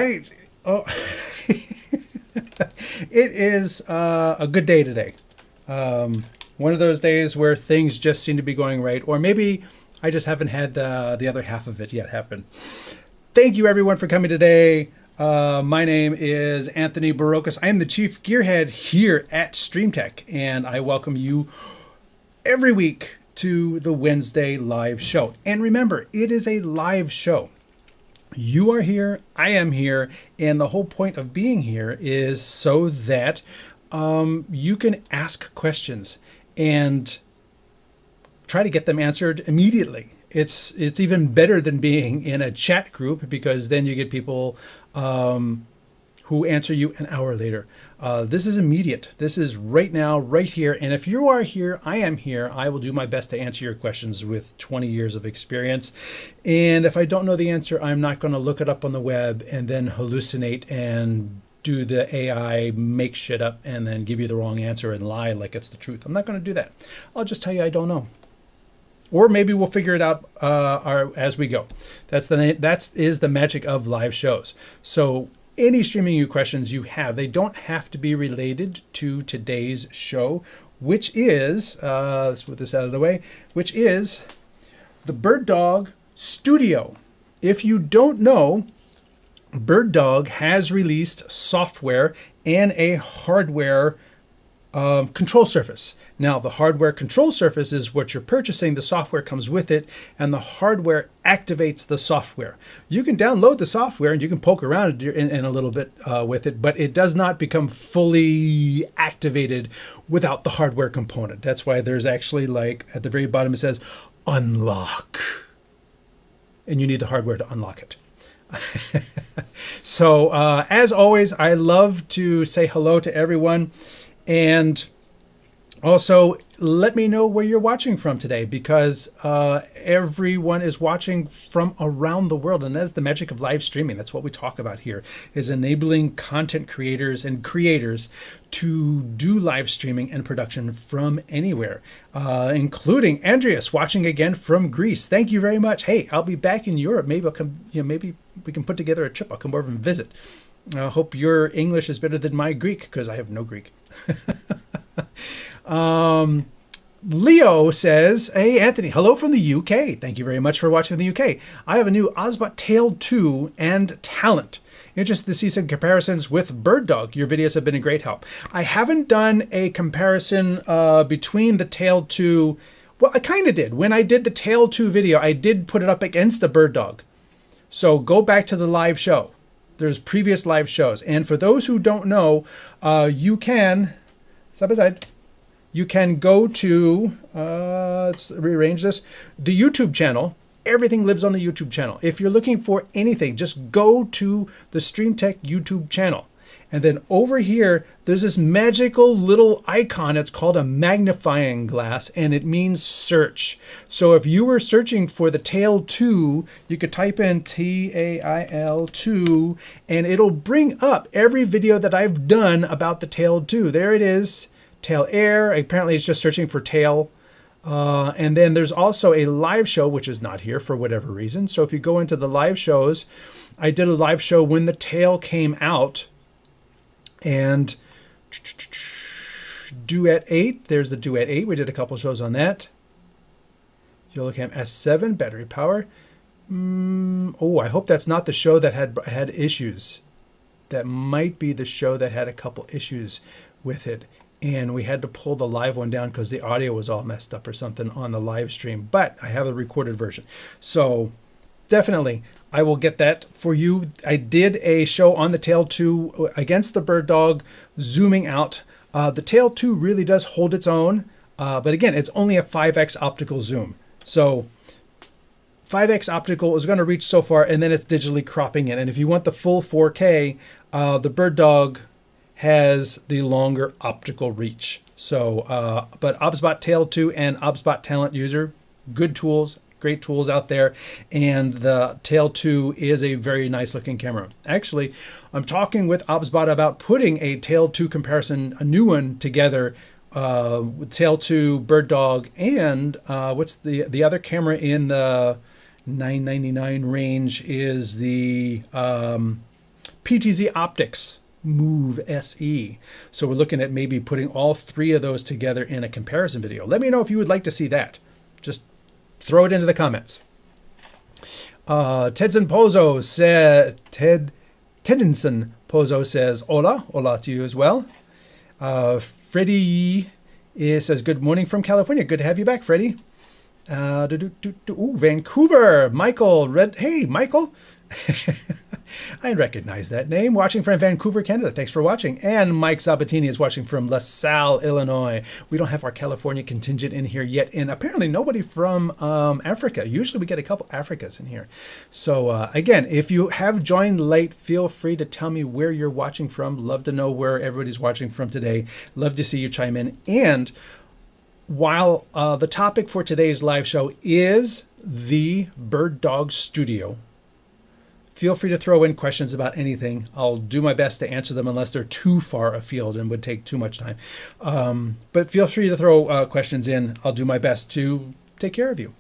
Oh, it is a good day today. One of those days where things just seem to be going right, or maybe I just haven't had the other half of it yet happen. Thank you everyone for coming today. My name is Anthony Barocas. I am the Chief Gearhead here at StreamTek, and I welcome you every week to the Wednesday live show. And remember, it is a live show. You are here, I am here, and the whole point of being here is so that you can ask questions and try to get them answered immediately. It's even better than being in a chat group, because then you get people who answer you an hour later. This is immediate. This is right now, right here. And if you are here, I am here. I will do my best to answer your questions with 20 years of experience. And if I don't know the answer, I'm not going to look it up on the web and then hallucinate and do the AI make shit up and then give you the wrong answer and lie like it's the truth. I'm not going to do that. I'll just tell you I don't know. Or maybe we'll figure it out as we go. That is the magic of live shows. So any streaming questions you have, they don't have to be related to today's show, which is, let's put this out of the way, which is the BirdDog Studio. If you don't know, BirdDog has released software and a hardware control surface. Now, the hardware control surface is what you're purchasing. The software comes with it, and the hardware activates the software. You can download the software and you can poke around in a little bit with it, but it does not become fully activated without the hardware component. That's why there's actually, like, at the very bottom it says unlock, and you need the hardware to unlock it. So as always, I love to say hello to everyone, and also let me know where you're watching from today, because everyone is watching from around the world, and that's the magic of live streaming. That's what we talk about here, is enabling content creators and creators to do live streaming and production from anywhere, including Andreas watching again from Greece. Thank you very much. Hey, I'll be back in Europe. Maybe I'll come, maybe we can put together a trip. I'll come over and visit. I hope your English is better than my Greek, because I have no Greek. Leo says, hey Anthony, hello from the UK. Thank you very much for watching from the UK. I have a new Osee Tail 2 and Talent. Interested to see some comparisons with BirdDog. Your videos have been a great help. I haven't done a comparison between the Tail 2. Well, I kind of did. When I did the Tail 2 video, I did put it up against the BirdDog. So go back to the live show. There's previous live shows. And for those who don't know, you can, side by side, you can go to, let's rearrange this, the YouTube channel. Everything lives on the YouTube channel. If you're looking for anything, just go to the StreamTek YouTube channel. And then over here, there's this magical little icon. It's called a magnifying glass, and it means search. So if you were searching for the Tail 2, you could type in TAIL 2, and it'll bring up every video that I've done about the Tail 2. There it is, Tail Air. Apparently it's just searching for tail. And then there's also a live show, which is not here for whatever reason. So if you go into the live shows, I did a live show when the Tail came out. And Duet 8, there's the Duet 8. We did a couple shows on that. Yolicam S7, battery power. Oh, I hope that's not the show that had issues. That might be the show that had a couple issues with it. And we had to pull the live one down because the audio was all messed up or something on the live stream. But I have a recorded version. So definitely, I will get that for you. I did a show on the Tail 2 against the BirdDog, zooming out. The Tail 2 really does hold its own, but again, it's only a 5x optical zoom. So 5x optical is going to reach so far, and then it's digitally cropping in. And if you want the full 4K, the BirdDog has the longer optical reach. So, but Osee Tail 2 and Osee Talent User, good tools. Great tools out there, and the Tail 2 is a very nice looking camera. Actually, I'm talking with Osee about putting a Tail 2 comparison, a new one together with Tail 2, BirdDog, and what's the other camera in the $999 range is the PTZ Optics Move SE. So we're looking at maybe putting all three of those together in a comparison video. Let me know if you would like to see that. Just throw it into the comments. Tedson Pozo said, Tedinson Pozo says, hola, hola to you as well. Freddie says, good morning from California. Good to have you back, Freddie. Ooh, Vancouver, Michael, hey, Michael. I recognize that name. Watching from Vancouver, Canada. Thanks for watching. And Mike Sabatini is watching from LaSalle, Illinois. We don't have our California contingent in here yet. And apparently nobody from Africa. Usually we get a couple Africas in here. So again, if you have joined late, feel free to tell me where you're watching from. Love to know where everybody's watching from today. Love to see you chime in. And while the topic for today's live show is the BirdDog Studio, feel free to throw in questions about anything. I'll do my best to answer them unless they're too far afield and would take too much time. But feel free to throw questions in. I'll do my best to take care of you.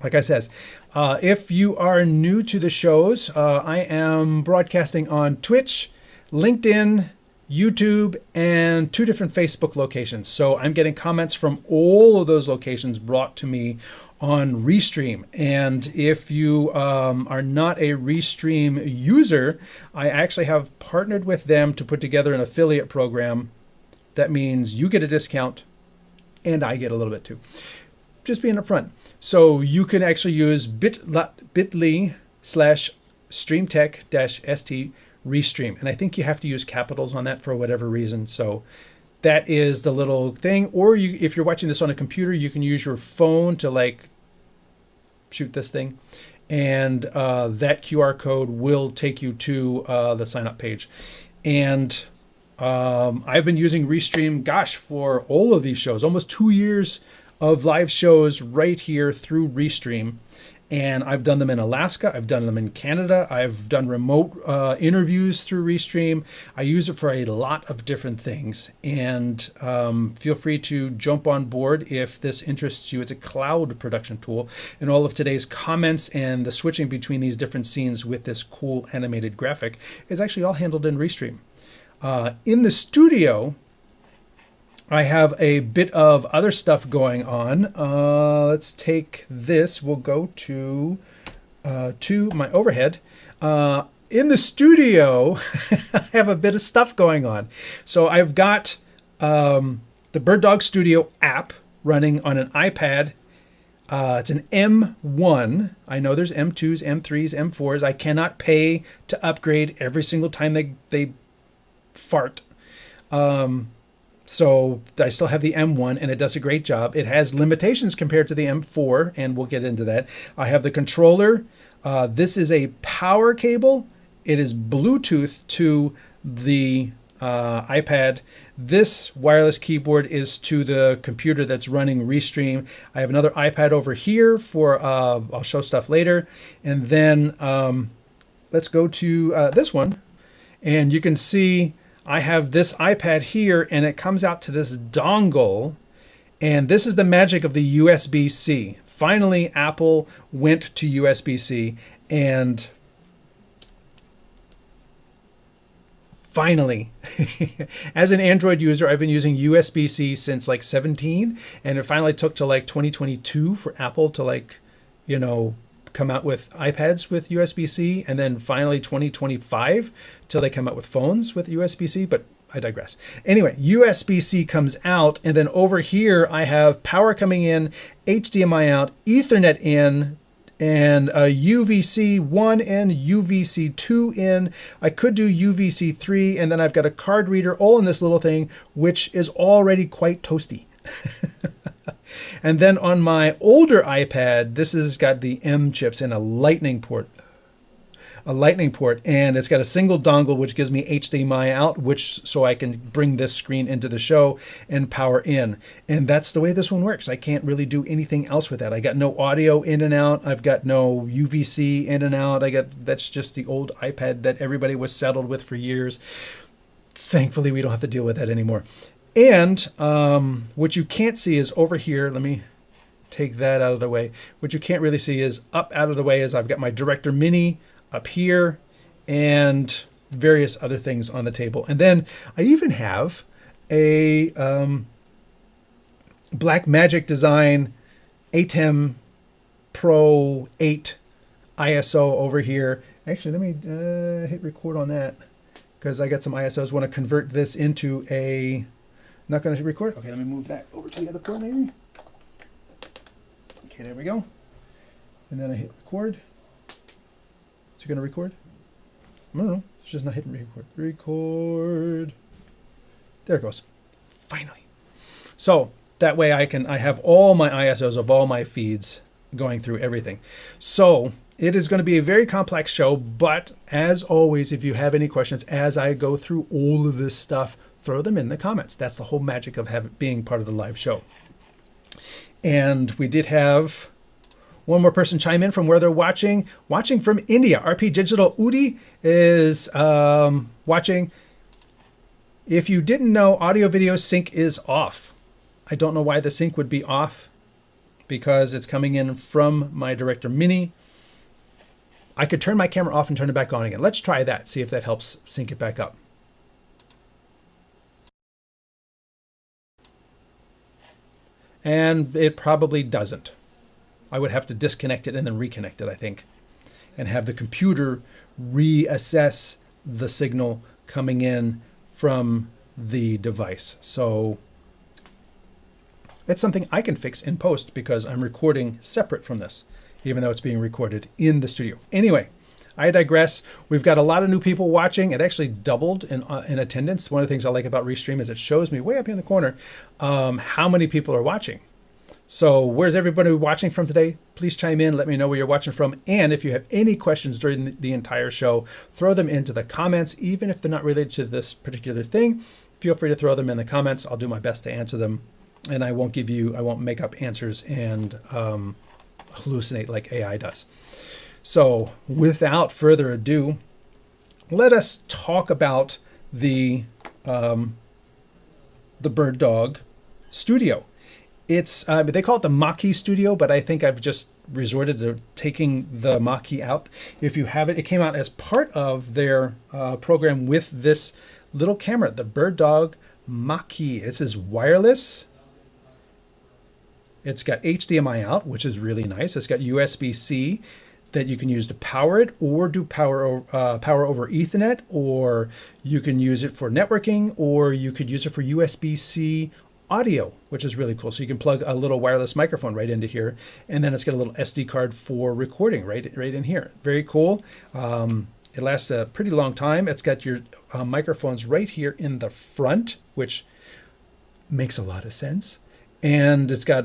Like I says, if you are new to the shows, I am broadcasting on Twitch, LinkedIn, YouTube, and 2 different Facebook locations. So I'm getting comments from all of those locations brought to me on Restream. And if you are not a Restream user, I actually have partnered with them to put together an affiliate program. That means you get a discount and I get a little bit too. Just being upfront. So you can actually use bit.ly/StreamTek-ST Restream. And I think you have to use capitals on that for whatever reason. So that is the little thing. Or you, if you're watching this on a computer, you can use your phone to like shoot this thing. And that QR code will take you to the sign up page. And I've been using Restream, gosh, for all of these shows, almost 2 years of live shows right here through Restream. And I've done them in Alaska. I've done them in Canada. I've done remote interviews through Restream. I use it for a lot of different things. And feel free to jump on board if this interests you. It's a cloud production tool. And all of today's comments and the switching between these different scenes with this cool animated graphic is actually all handled in Restream. In the studio, I have a bit of other stuff going on. Let's take this. We'll go to my overhead. In the studio, I have a bit of stuff going on. So I've got the BirdDog Studio app running on an iPad. It's an M1. I know there's M2s, M3s, M4s. I cannot pay to upgrade every single time they fart. So I still have the M1 and it does a great job. It has limitations compared to the M4 and we'll get into that. I have the controller. This is a power cable. It is Bluetooth to the iPad. This wireless keyboard is to the computer that's running Restream. I have another iPad over here for, I'll show stuff later. And then let's go to this one and you can see I have this iPad here and it comes out to this dongle, and this is the magic of the USB-C. Finally, Apple went to USB-C, and finally, as an Android user, I've been using USB-C since like 17, and it finally took to like 2022 for Apple to like, you know, come out with iPads with USB-C, and then finally 2025 till they come out with phones with USB-C, but I digress. Anyway, USB-C comes out, and then over here I have power coming in, HDMI out, Ethernet in, and a UVC 1 in, UVC 2 in. I could do UVC 3, and then I've got a card reader all in this little thing, which is already quite toasty. And then on my older iPad, this has got the M chips and a lightning port, and it's got a single dongle, which gives me HDMI out, which so I can bring this screen into the show and power in. And that's the way this one works. I can't really do anything else with that. I got no audio in and out. I've got no UVC in and out. That's just the old iPad that everybody was settled with for years. Thankfully, we don't have to deal with that anymore. And what you can't see is over here. Let me take that out of the way. What you can't really see is up out of the way is I've got my Director Mini up here, and various other things on the table. And then I even have a Blackmagic Design ATEM Pro 8 ISO over here. Actually, let me hit record on that because I got some ISOs. Want to convert this into a, not going to record. Okay, let me move that over to the other port maybe. Okay, there we go. And then I hit record. Is it going to record? I don't know. It's just not hitting record. Record. There it goes. Finally. So that way I have all my ISOs of all my feeds going through everything. So it is going to be a very complex show, but as always, if you have any questions as I go through all of this stuff, throw them in the comments. That's the whole magic of being part of the live show. And we did have one more person chime in from where they're watching from India. RP Digital Udi is watching. If you didn't know, audio video sync is off. I don't know why the sync would be off, because it's coming in from my Director Mini. I could turn my camera off and turn it back on again. Let's try that, see if that helps sync it back up. And it probably doesn't. I would have to disconnect it and then reconnect it, I think, and have the computer reassess the signal coming in from the device. So it's something I can fix in post because I'm recording separate from this, even though it's being recorded in the studio. Anyway, I digress. We've got a lot of new people watching. It actually doubled in attendance. One of the things I like about Restream is it shows me way up here in the corner how many people are watching. So where's everybody watching from today? Please chime in. Let me know where you're watching from. And if you have any questions during the entire show, throw them into the comments, even if they're not related to this particular thing. Feel free to throw them in the comments. I'll do my best to answer them. And I won't make up answers and hallucinate like AI does. So without further ado, let us talk about the BirdDog Studio. It's they call it the Mach-E Studio, but I think I've just resorted to taking the Mach-E out. If you have it, it came out as part of their program with this little camera, the BirdDog Mach-E. It says wireless. It's got HDMI out, which is really nice. It's got USB-C that you can use to power it, or do power over Ethernet, or you can use it for networking, or you could use it for USB-C audio, which is really cool. So you can plug a little wireless microphone right into here, and then it's got a little SD card for recording right in here. Very cool. It lasts a pretty long time. It's got your microphones right here in the front, which makes a lot of sense. And it's got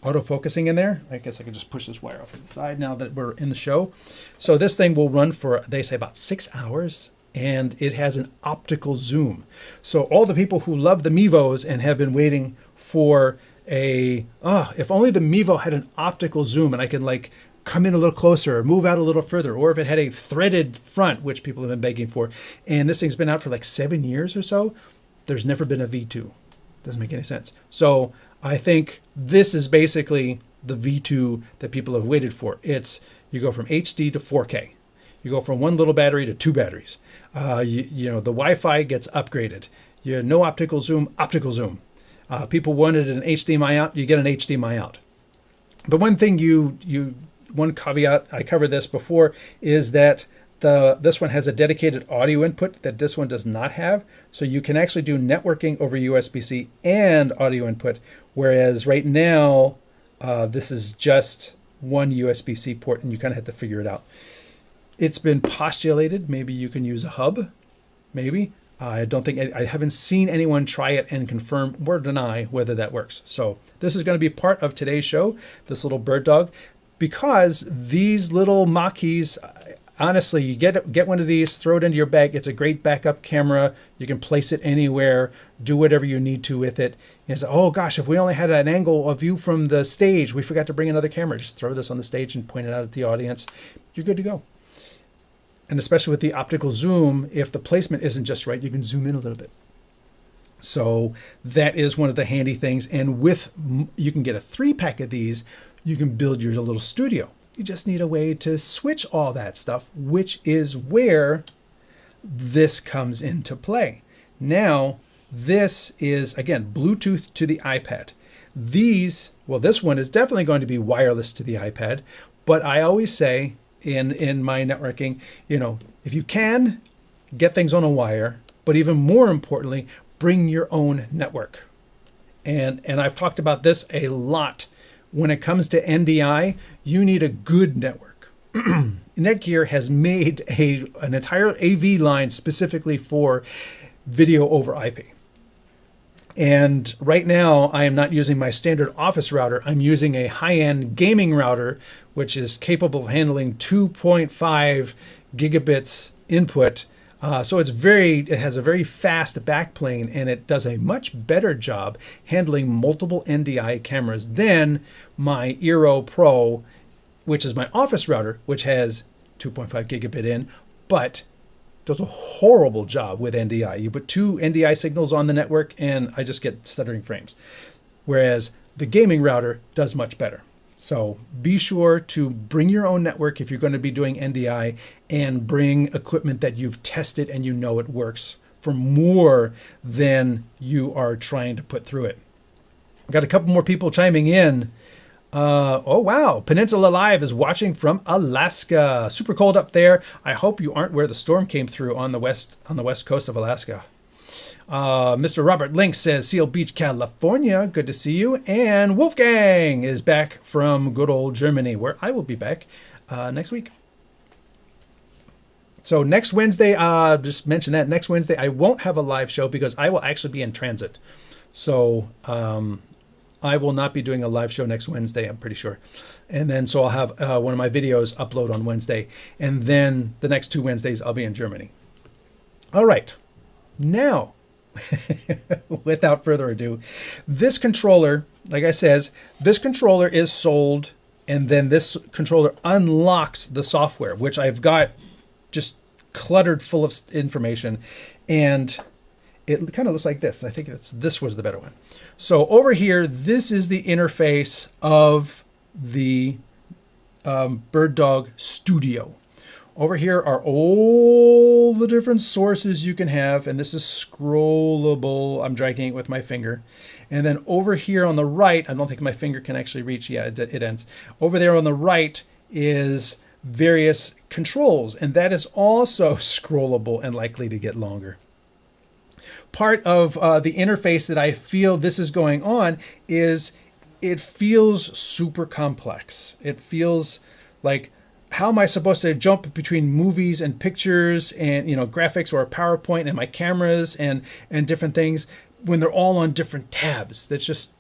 autofocusing in there. I guess I can just push this wire off to the side now that we're in the show. So this thing will run for, they say, about 6 hours. And it has an optical zoom. So all the people who love the Mevos and have been waiting for if only the Mevo had an optical zoom and I could like come in a little closer or move out a little further, or if it had a threaded front, which people have been begging for. And this thing's been out for like 7 years or so. There's never been a V2. Doesn't make any sense. So I think this is basically the V2 that people have waited for. You go from HD to 4K. You go from one little battery to 2 batteries. You know, the Wi-Fi gets upgraded. You no optical zoom, optical zoom. People wanted an HDMI out, you get an HDMI out. The one thing one caveat, I covered this before, is that this one has a dedicated audio input that this one does not have. So you can actually do networking over USB-C and audio input, whereas right now this is just one USB-C port and you kind of have to figure it out. It's been postulated, maybe you can use a hub, maybe. I haven't seen anyone try it and confirm or deny whether that works. So this is going to be part of today's show, this little BirdDog, because these little Mach-E's, honestly, you get one of these, throw it into your bag. It's a great backup camera. You can place it anywhere, do whatever you need to with it. You say, oh gosh, if we only had an angle of view from the stage, we forgot to bring another camera. Just throw this on the stage and point it out at the audience. You're good to go. And especially with the optical zoom, if the placement isn't just right, you can zoom in a little bit. So that is one of the handy things. And you can get a 3-pack of these. You can build your little studio. You just need a way to switch all that stuff, which is where this comes into play. Now, this is, again, Bluetooth to the iPad. These, well, this one is definitely going to be wireless to the iPad, but I always say in my networking, you know, if you can, get things on a wire, but even more importantly, bring your own network. And I've talked about this a lot. When it comes to NDI, you need a good network. Netgear has made an entire AV line specifically for video over IP. And right now, I am not using my standard office router. I'm using a high-end gaming router, which is capable of handling 2.5 gigabits input. So it has a very fast backplane, and it does a much better job handling multiple NDI cameras than my Eero Pro, which is my office router, which has 2.5 gigabit in, but does a horrible job with NDI. You put two NDI signals on the network and I just get stuttering frames. Whereas the gaming router does much better. So be sure to bring your own network if you're going to be doing NDI, and bring equipment that you've tested and you know it works for more than you are trying to put through it. I've got a couple more people chiming in. Oh wow, Peninsula Live is watching from Alaska. Super cold up there. I hope you aren't where the storm came through on the west coast of Alaska. Mr. Robert Link says Seal Beach, California. Good to see you. And Wolfgang is back from good old Germany, where I will be back next week. So next Wednesday, just mention that next Wednesday I won't have a live show because I will actually be in transit. So I will not be doing a live show next Wednesday, I'm pretty sure. And then so I'll have one of my videos upload on Wednesday. And then the next 2 Wednesdays, I'll be in Germany. All right. Now, without further ado, this controller, like I says, this controller is sold, and then this controller unlocks the software, which I've got just cluttered full of information. And it kind of looks like this. I think this was the better one. So over here, this is the interface of the BirdDog Studio. Over here are all the different sources you can have, and this is scrollable. I'm dragging it with my finger. And then over here on the right, I don't think my finger can actually reach. Yeah, it ends. Over there on the right is various controls, and that is also scrollable and likely to get longer. Part of the interface that I feel this is going on is it feels super complex. It feels like, how am I supposed to jump between movies and pictures and, you know, graphics or a PowerPoint and my cameras and different things when they're all on different tabs? That's just,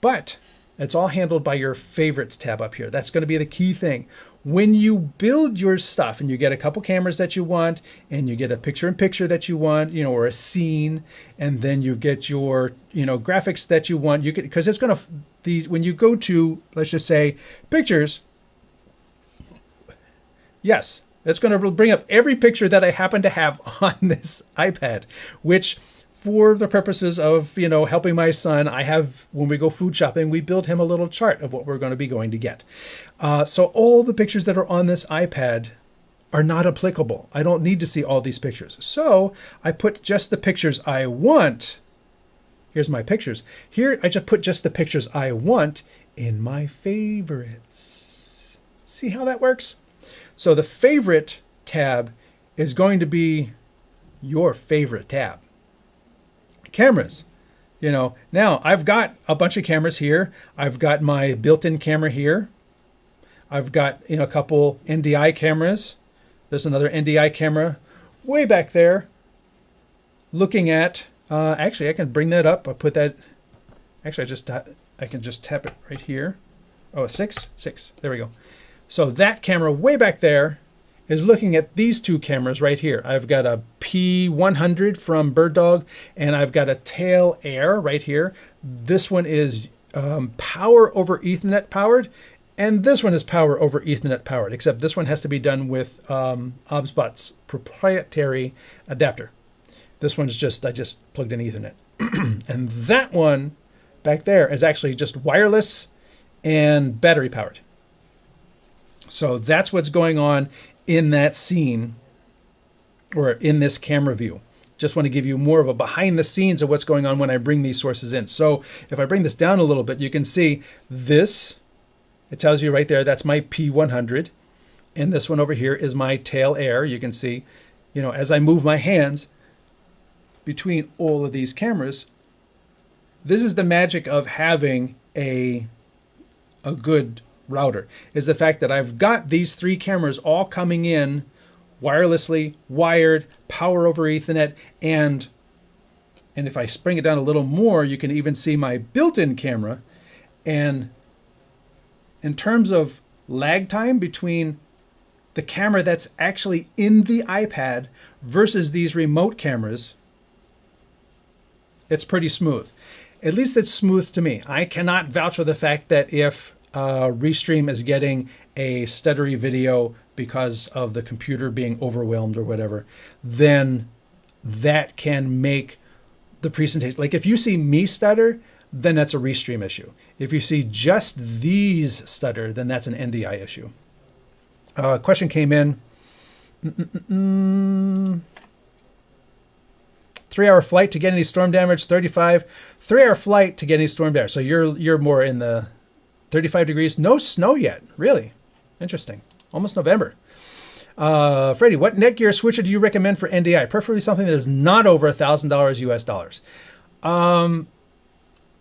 but it's all handled by your favorites tab up here. That's going to be the key thing. When you build your stuff and you get a couple cameras that you want, and you get a picture-in-picture that you want, you know, or a scene, and then you get your, you know, graphics that you want, you can, because it's going to, when you go to, let's just say, pictures, yes, it's going to bring up every picture that I happen to have on this iPad, which, for the purposes of, you know, helping my son, I have, when we go food shopping, we build him a little chart of what we're going to be going to get. So all the pictures that are on this iPad are not applicable. I don't need to see all these pictures. So I put just the pictures I want. Here's my pictures. Here, I just put just the pictures I want in my favorites. See how that works? So the favorite tab is going to be your favorite tab. Cameras, you know, now I've got a bunch of cameras here. I've got my built-in camera here. I've got, you know, a couple NDI cameras. There's another NDI camera way back there looking at, actually I can bring that up. I'll put that, actually I can just tap it right here. Oh, 6, there we go. So that camera way back there is looking at these two cameras right here. I've got a P100 from BirdDog, and I've got a Tail Air right here. This one is power over Ethernet powered, and this one is power over Ethernet powered, except this one has to be done with OBSBot's proprietary adapter. This one's just, I just plugged in Ethernet. And that one back there is actually just wireless and battery powered. So that's what's going on in that scene. or in this camera view. Just want to give you more of a behind the scenes of what's going on when I bring these sources in. So if I bring this down a little bit, you can see this, it tells you right there, that's my P100. And this one over here is my tail air. You can see, you know, as I move my hands between all of these cameras, this is the magic of having a good router, is the fact that I've got these 3 cameras all coming in wirelessly, wired, power over Ethernet, and if I bring it down a little more, you can even see my built-in camera. And in terms of lag time between the camera that's actually in the iPad versus these remote cameras, it's pretty smooth. At least it's smooth to me. I cannot vouch for the fact that if Restream is getting a stuttery video because of the computer being overwhelmed or whatever, then that can make the presentation, like if you see me stutter, then that's a Restream issue. If you see just these stutter, then that's an NDI issue. Question came in. 3-hour flight to get any storm damage, 35. 3-hour flight to get any storm damage. So you're more in the 35 degrees. No snow yet, really. Interesting. Almost November. Freddie, what Netgear switcher do you recommend for NDI? Preferably something that is not over $1,000 US dollars.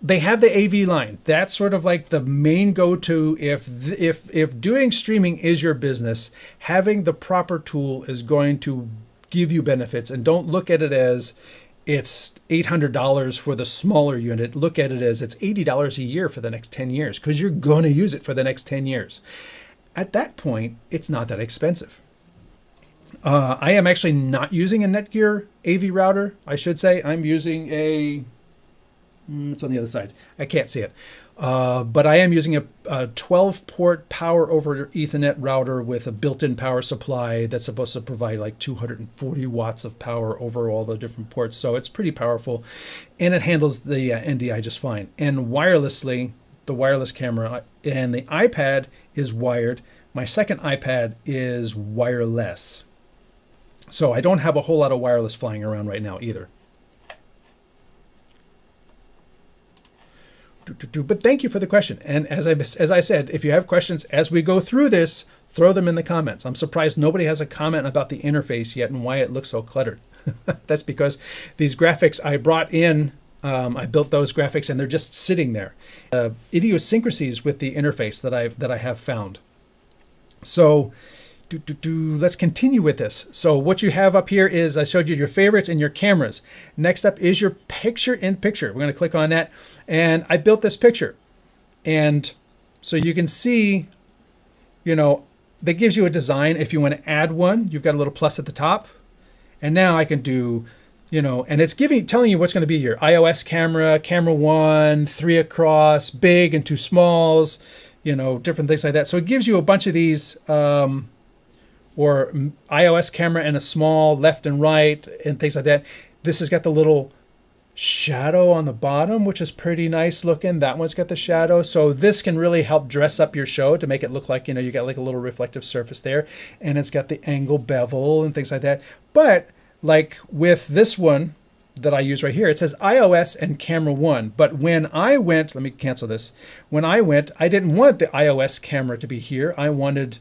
They have the AV line. That's sort of like the main go-to. If doing streaming is your business, having the proper tool is going to give you benefits. And don't look at it as it's $800 for the smaller unit. Look at it as it's $80 a year for the next 10 years because you're going to use it for the next 10 years. At that point, it's not that expensive. I am actually not using a Netgear AV router, I should say. I'm using a, it's on the other side. I can't see it. But I am using a 12-port power over Ethernet router with a built-in power supply that's supposed to provide like 240 watts of power over all the different ports. So it's pretty powerful, and it handles the NDI just fine. And wirelessly, the wireless camera and the iPad is wired. My second iPad is wireless. So I don't have a whole lot of wireless flying around right now either. But thank you for the question. And as I said, if you have questions as we go through this, throw them in the comments. I'm surprised nobody has a comment about the interface yet and why it looks so cluttered. That's because these graphics I brought in, I built those graphics and they're just sitting there. Idiosyncrasies with the interface that I have found. So let's continue with this. So what you have up here is I showed you your favorites and your cameras. Next up is your picture-in-picture. We're going to click on that. And I built this picture. And so you can see, you know, that gives you a design. If you want to add one, you've got a little plus at the top. And now I can do, you know, and it's telling you what's going to be your iOS camera, camera 1, 3 across, big and 2 smalls, you know, different things like that. So it gives you a bunch of these, or iOS camera and a small left and right and things like that. This has got the little shadow on the bottom, which is pretty nice looking. That one's got the shadow. So this can really help dress up your show to make it look like, you know, you got like a little reflective surface there, and it's got the angle bevel and things like that. But like with this one that I use right here, it says iOS and camera 1. But when I went, let me cancel this. When I went, I didn't want the iOS camera to be here. I wanted,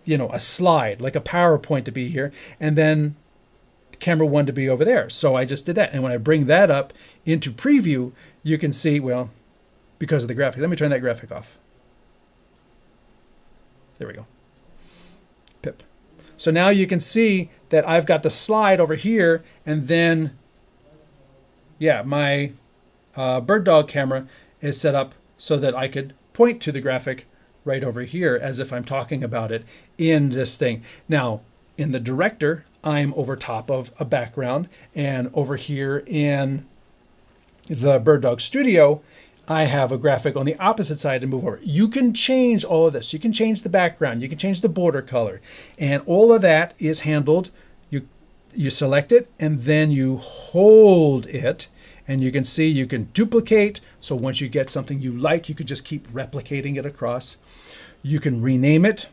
you know, a slide, like a PowerPoint to be here, and then camera 1 to be over there. So I just did that. And when I bring that up into preview, you can see, well, because of the graphic, let me turn that graphic off. There we go. Pip. So now you can see that I've got the slide over here, and then, yeah, my BirdDog camera is set up so that I could point to the graphic right over here as if I'm talking about it in this thing. Now, in the director, I'm over top of a background, and over here in the BirdDog Studio, I have a graphic on the opposite side to move over. You can change all of this. You can change the background. You can change the border color, and all of that is handled. You select it, and then you hold it, and you can see you can duplicate. So once you get something you like, you can just keep replicating it across. You can rename it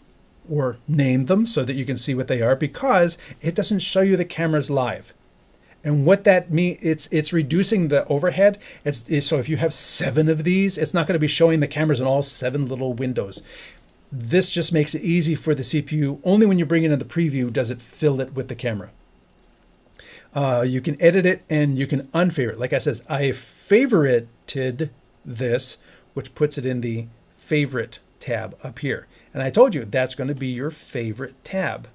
or name them so that you can see what they are, because it doesn't show you the cameras live. And what that means, it's reducing the overhead. So if you have 7 of these, it's not going to be showing the cameras in all 7 little windows. This just makes it easy for the CPU. Only when you bring it in the preview does it fill it with the camera. You can edit it and you can unfavorite. Like I said, I favorited this, which puts it in the favorite tab up here. And I told you that's going to be your favorite tab.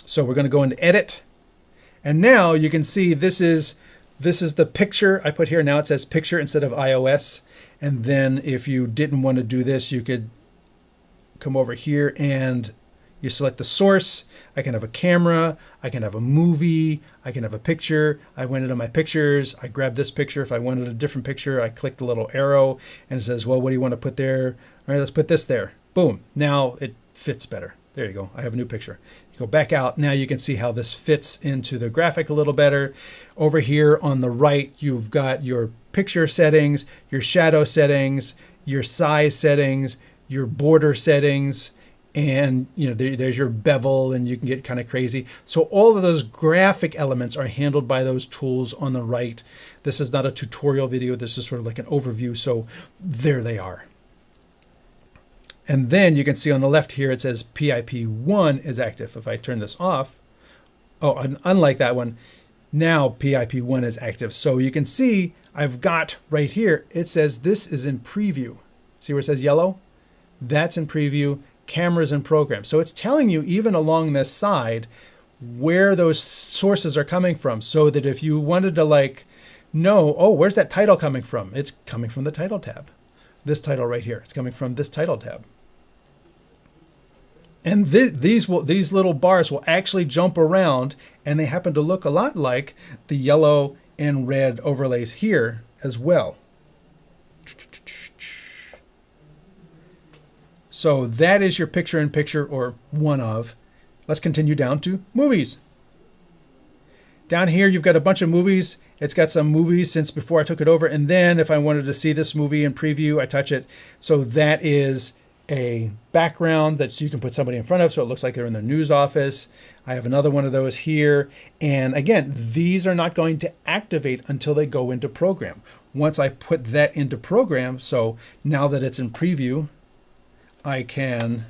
So we're going to go into edit. And now you can see this is the picture I put here. Now it says picture instead of iOS. And then if you didn't want to do this, you could come over here and you select the source. I can have a camera, I can have a movie, I can have a picture. I went into my pictures, I grabbed this picture. If I wanted a different picture, I click the little arrow and it says, well, what do you want to put there? All right, let's put this there. Boom, now it fits better. There you go, I have a new picture. You go back out, now you can see how this fits into the graphic a little better. Over here on the right, you've got your picture settings, your shadow settings, your size settings, your border settings, and there's your bevel, and you can get kind of crazy. So all of those graphic elements are handled by those tools on the right. This is not a tutorial video, this is sort of like an overview, so there they are. And then you can see on the left here, it says PIP1 is active. If I turn this off, oh, unlike that one, now PIP1 is active. So you can see I've got right here, it says this is in preview. See where it says yellow? That's in preview, cameras in program. So it's telling you even along this side where those sources are coming from, so that if you wanted to know, oh, where's that title coming from? It's coming from the title tab. This title right here, it's coming from this title tab. And these little bars will actually jump around, and they happen to look a lot like the yellow and red overlays here as well. So that is your picture-in-picture, or one of. Let's continue down to movies. Down here, you've got a bunch of movies. It's got some movies since before I took it over. And then if I wanted to see this movie in preview, I touch it. So that is a background that you can put somebody in front of, so it looks like they're in the news office. I have another one of those here. And again, these are not going to activate until they go into program. Once I put that into program, so now that it's in preview, I can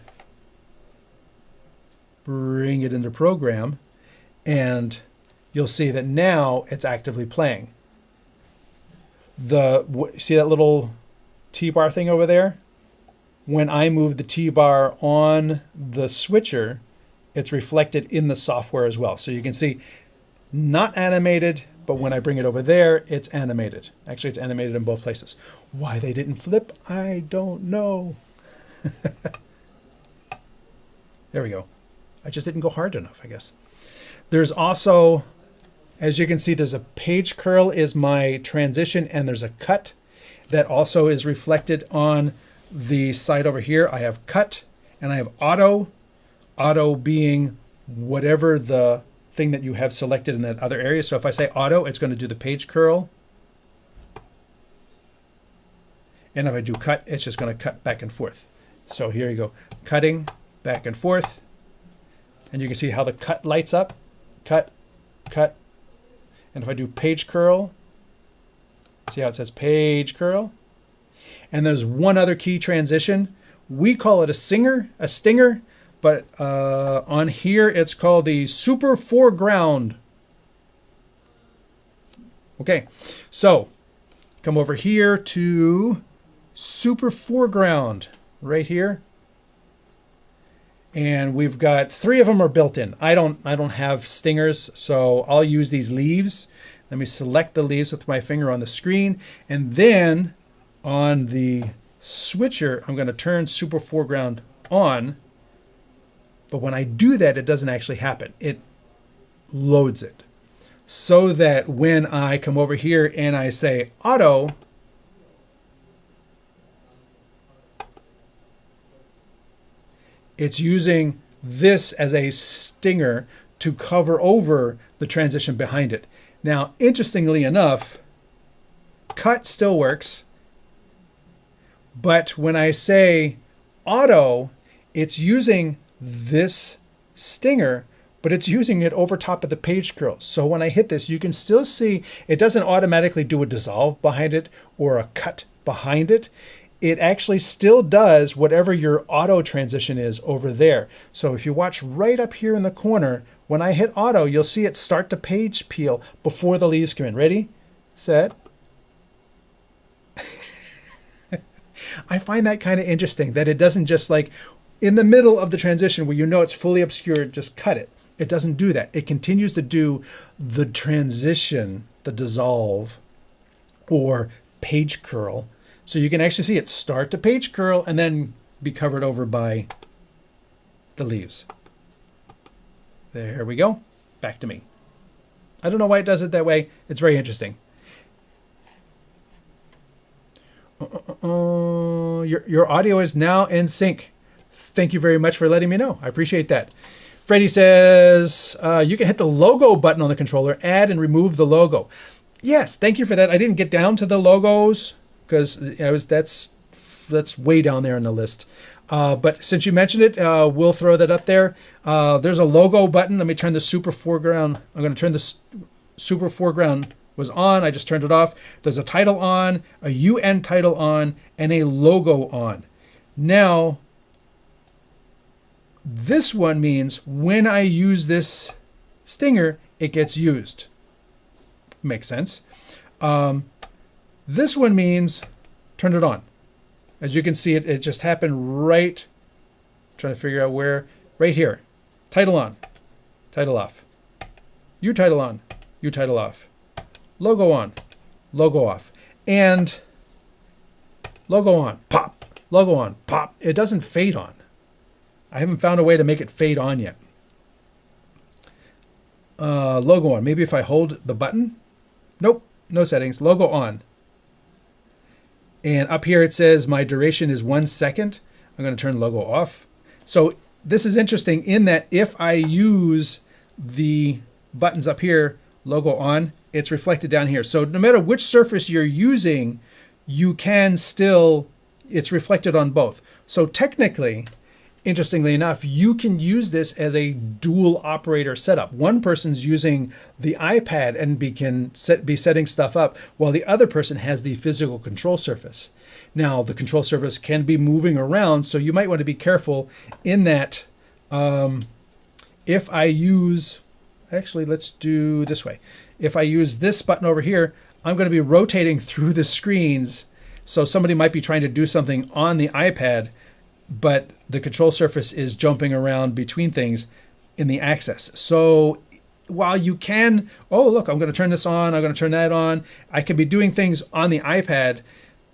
bring it into program, and you'll see that now it's actively playing. See that little T-bar thing over there? When I move the T-bar on the switcher, it's reflected in the software as well. So you can see, not animated, but when I bring it over there, it's animated. Actually, it's animated in both places. Why they didn't flip, I don't know. There we go. I just didn't go hard enough, I guess. There's also, as you can see, there's a page curl is my transition, and there's a cut that also is reflected on the side over here. I have cut and I have auto. Auto being whatever the thing that you have selected in that other area. So if I say auto, it's going to do the page curl. And if I do cut, it's just going to cut back and forth. So here you go, cutting back and forth. And you can see how the cut lights up. Cut, cut. And if I do page curl, see how it says page curl? And there's one other key transition. We call it a stinger, but on here it's called the super foreground. Okay, so come over here to super foreground right here. And we've got 3 of them are built in. I don't have stingers, so I'll use these leaves. Let me select the leaves with my finger on the screen, and then on the switcher, I'm going to turn super foreground on. But when I do that, it doesn't actually happen. It loads it. So that when I come over here and I say auto, it's using this as a stinger to cover over the transition behind it. Now, interestingly enough, cut still works. But when I say auto, it's using this stinger, but it's using it over top of the page curl. So when I hit this, you can still see it doesn't automatically do a dissolve behind it or a cut behind it. It actually still does whatever your auto transition is over there. So if you watch right up here in the corner, when I hit auto, you'll see it start the page peel before the leaves come in. Ready, set. I find that kind of interesting that it doesn't just like in the middle of the transition where you know it's fully obscured, just cut it. It doesn't do that. It continues to do the transition, the dissolve, or page curl. So you can actually see it start to page curl and then be covered over by the leaves. There we go. Back to me. I don't know why it does it that way. It's very interesting. Your audio is now in sync. Thank you very much for letting me know. I appreciate that. Freddie says, you can hit the logo button on the controller, add and remove the logo. Yes, thank you for that. I didn't get down to the logos because that's way down there on the list. But since you mentioned it, we'll throw that up there. There's a logo button. Let me turn the super foreground. I'm going to turn the super foreground was on. I just turned it off. There's a title on, a UN title on, and a logo on. Now, this one means when I use this stinger, it gets used. Makes sense. This one means turn it on. As you can see, it just happened right, trying to figure out where, right here. Title on, title off. You title on, you title off. Logo on, logo off. And logo on, pop. Logo on, pop. It doesn't fade on. I haven't found a way to make it fade on yet. Logo on. Maybe if I hold the button. Nope, no settings. Logo on. And up here it says my duration is 1 second. I'm going to turn logo off. So this is interesting in that if I use the buttons up here, logo on, it's reflected down here. So no matter which surface you're using, you can still, it's reflected on both. So technically, interestingly enough, you can use this as a dual operator setup. One person's using the iPad and be setting stuff up while the other person has the physical control surface. Now, the control surface can be moving around, so you might want to be careful in that if I use, actually, let's do this way. If I use this button over here, I'm going to be rotating through the screens. So somebody might be trying to do something on the iPad, but the control surface is jumping around between things in the axis. So while you can, oh, look, I'm going to turn this on, I'm going to turn that on. I can be doing things on the iPad.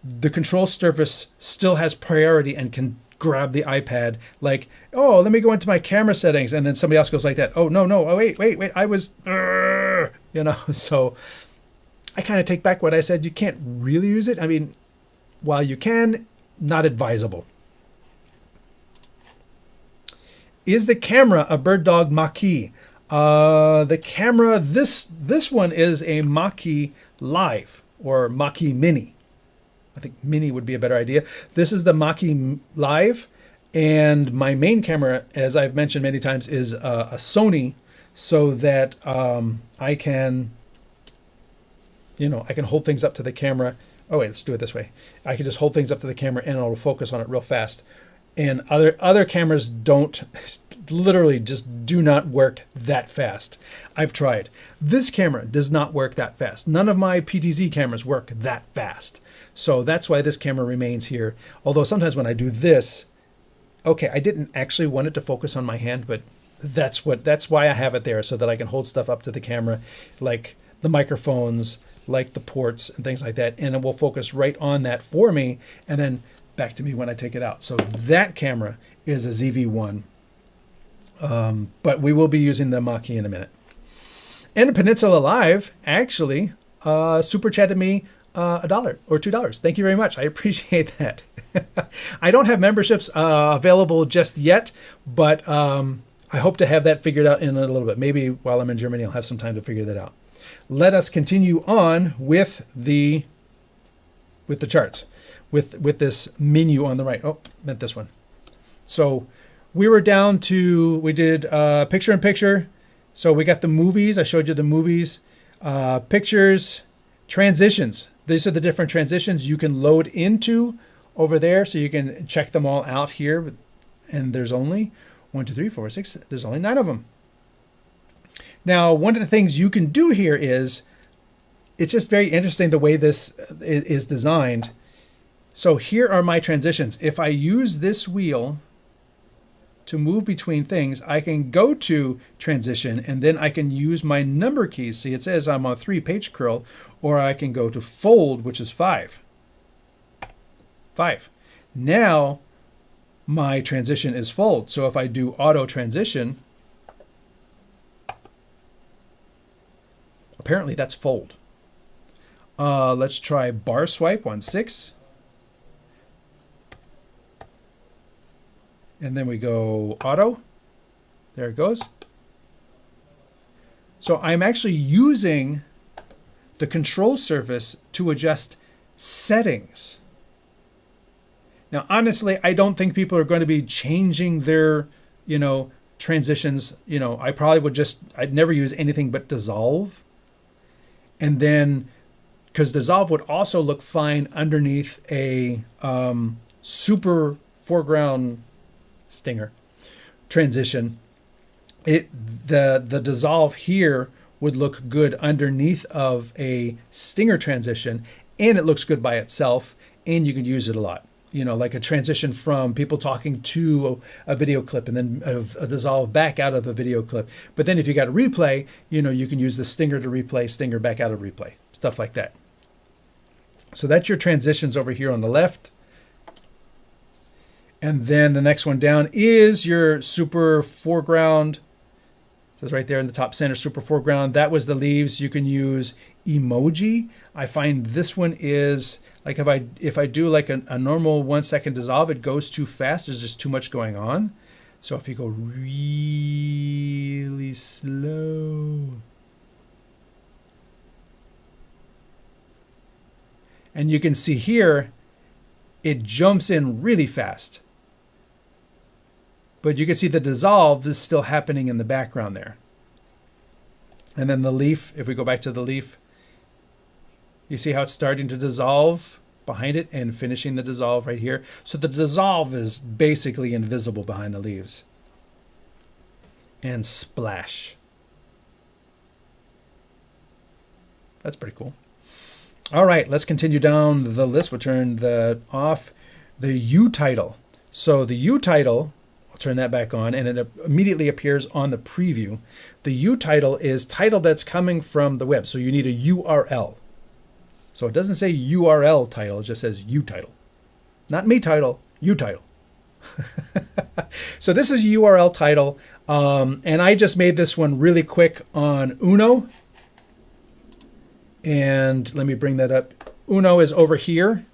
The control surface still has priority and can grab the iPad like, oh, let me go into my camera settings. And then somebody else goes like that. Oh, no, oh, wait, I was, you know, so I kind of take back what I said. You can't really use it. I mean, while you can, not advisable. Is the camera a BirdDog Mach-E? The camera, this one is a Mach-E Live or Mach-E Mini. I think Mini would be a better idea. This is the Mach-E Live, and my main camera, as I've mentioned many times, is a Sony, so that I can, you know, I can hold things up to the camera. Oh wait, let's do it this way. I can just hold things up to the camera and it'll focus on it real fast. And other cameras don't, literally just do not work that fast. I've tried. This camera does not work that fast. None of my PTZ cameras work that fast. So that's why this camera remains here. Although sometimes when I do this, okay, I didn't actually want it to focus on my hand, but that's why I have it there, so that I can hold stuff up to the camera, like the microphones, like the ports and things like that, and it will focus right on that for me, and then back to me when I take it out. So that camera is a ZV-1, but we will be using the Mach-E in a minute. And Peninsula Live actually super chatted me $1 or $2. Thank you very much. I appreciate that. I don't have memberships available just yet, but I hope to have that figured out in a little bit. Maybe while I'm in Germany, I'll have some time to figure that out. Let us continue on with the charts. With this menu on the right. Oh, meant this one. So we were down to, we did picture in picture. So we got the movies. I showed you the movies, pictures, transitions. These are the different transitions you can load into over there. So you can check them all out here. And there's only 1, 2, 3, 4, 6. There's only 9 of them. Now, one of the things you can do here is, it's just very interesting the way this is designed. So here are my transitions. If I use this wheel to move between things, I can go to transition and then I can use my number keys. See, it says I'm on 3 page curl, or I can go to fold, which is 5. 5. Now my transition is fold. So if I do auto transition, apparently that's fold. Let's try bar swipe on 6. And then we go auto. There it goes. So I'm actually using the control surface to adjust settings. Now, honestly, I don't think people are going to be changing their, transitions. I probably would I'd never use anything but dissolve. And then, because dissolve would also look fine underneath a super foreground stinger transition. The dissolve here would look good underneath of a stinger transition, and it looks good by itself, and you can use it a lot. Like a transition from people talking to a video clip, and then a dissolve back out of a video clip. But then if you got a replay, you can use the stinger to replay, stinger back out of replay, stuff like that. So that's your transitions over here on the left. And then the next one down is your super foreground. It says right there in the top center, super foreground. That was the leaves. You can use emoji. I find this one is, like if I do like a normal 1 second dissolve, it goes too fast. There's just too much going on. So if you go really slow, and you can see here, it jumps in really fast. But you can see the dissolve is still happening in the background there. And then the leaf, if we go back to the leaf, you see how it's starting to dissolve behind it and finishing the dissolve right here. So the dissolve is basically invisible behind the leaves. And splash. That's pretty cool. All right, let's continue down the list. We'll turn off the U title. So the U title, I'll turn that back on, and it immediately appears on the preview. The U title is title that's coming from the web. So you need a URL. So it doesn't say URL title, it just says U title. Not me title, U title. So this is a URL title. And I just made this one really quick on Uno. And let me bring that up. Uno is over here.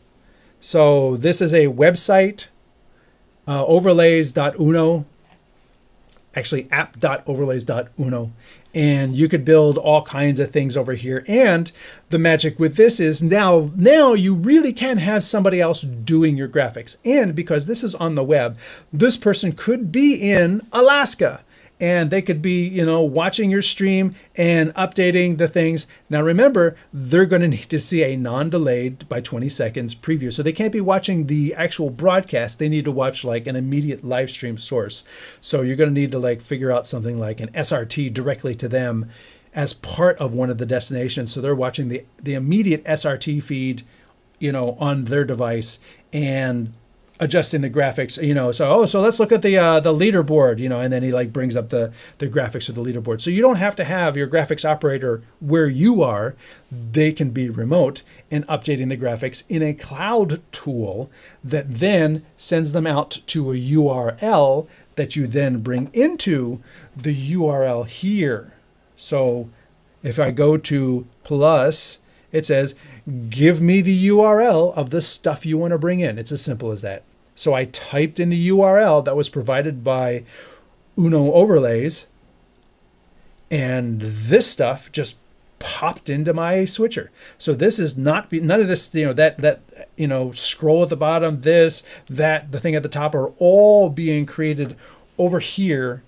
So this is a website, overlays.uno, actually app.overlays.uno. And you could build all kinds of things over here. And the magic with this is now you really can have somebody else doing your graphics. And because this is on the web, this person could be in Alaska. And they could be, watching your stream and updating the things. Now remember, they're going to need to see a non-delayed by 20 seconds preview. So they can't be watching the actual broadcast. They need to watch like an immediate live stream source. So you're going to need to like figure out something like an SRT directly to them as part of one of the destinations. So they're watching the immediate SRT feed, on their device and adjusting the graphics, so let's look at the leaderboard, and then he like brings up the graphics of the leaderboard. So you don't have to have your graphics operator where you are. They can be remote and updating the graphics in a cloud tool that then sends them out to a URL that you then bring into the URL here. So if I go to plus, it says, give me the URL of the stuff you want to bring in. It's as simple as that. So I typed in the URL that was provided by Uno Overlays, and this stuff just popped into my switcher. So this is none of this, scroll at the bottom, the thing at the top are all being created over here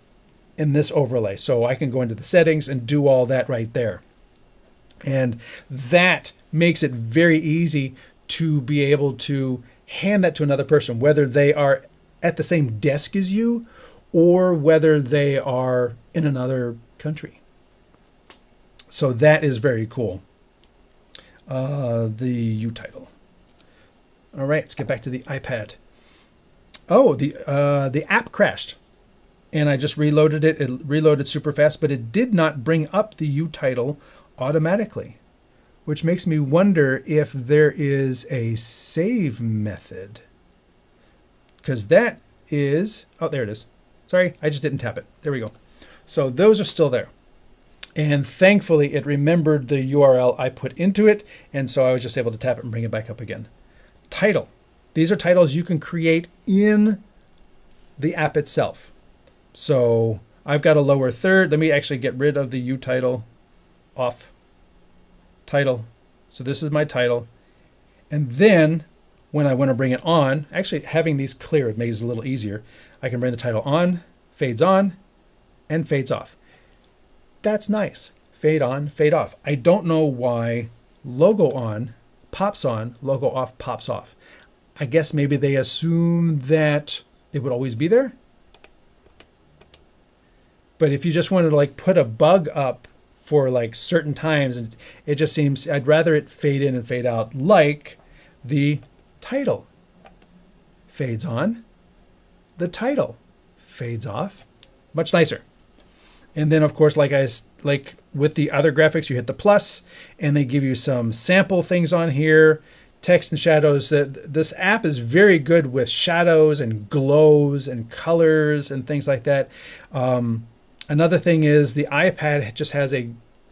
in this overlay. So I can go into the settings and do all that right there. And that makes it very easy to be able to hand that to another person, whether they are at the same desk as you or whether they are in another country. So that is very cool. The UTitle. All right, let's get back to the iPad. Oh, the app crashed. And I just reloaded it. It reloaded super fast, but it did not bring up the UTitle automatically, which makes me wonder if there is a save method. Because that is, oh, there it is. Sorry, I just didn't tap it. There we go. So those are still there. And thankfully, it remembered the URL I put into it, and so I was just able to tap it and bring it back up again. Title. These are titles you can create in the app itself. So I've got a lower third. Let me actually get rid of the UTitle off. Title. So this is my title. And then when I want to bring it on, actually having these clear, it makes it a little easier. I can bring the title on, and fades off. That's nice. Fade on, fade off. I don't know why logo on pops on, logo off pops off. I guess maybe they assume that it would always be there. But if you just wanted to like put a bug up for like certain times, and it just seems, I'd rather it fade in and fade out like the title. Fades on, the title fades off. Much nicer. And then of course, like with the other graphics, you hit the plus and they give you some sample things on here, text and shadows. This app is very good with shadows and glows and colors and things like that. Another thing is the iPad just has a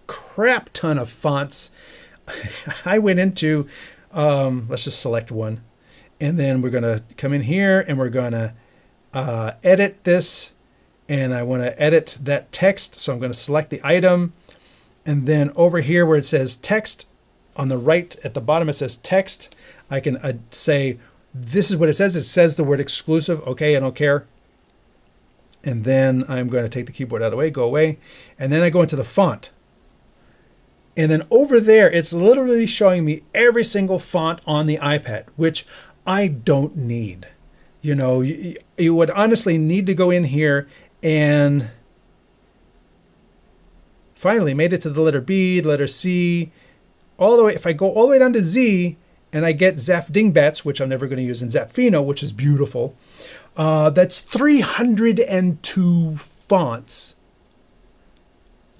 crap ton of fonts. I went into, let's just select one. And then we're gonna come in here and we're gonna edit this. And I want to edit that text. So I'm going to select the item. And then over here where it says text, on the right at the bottom it says text. I can say, this is what it says. It says the word exclusive. Okay, I don't care. And then I'm going to take the keyboard out of the way, go away. And then I go into the font. And then over there, it's literally showing me every single font on the iPad, which I don't need. You know, you would honestly need to go in here and finally made it to the letter B, the letter C, all the way. If I go all the way down to Z and I get Zap Dingbats, which I'm never going to use, and Zapfino, which is beautiful, that's 302 fonts.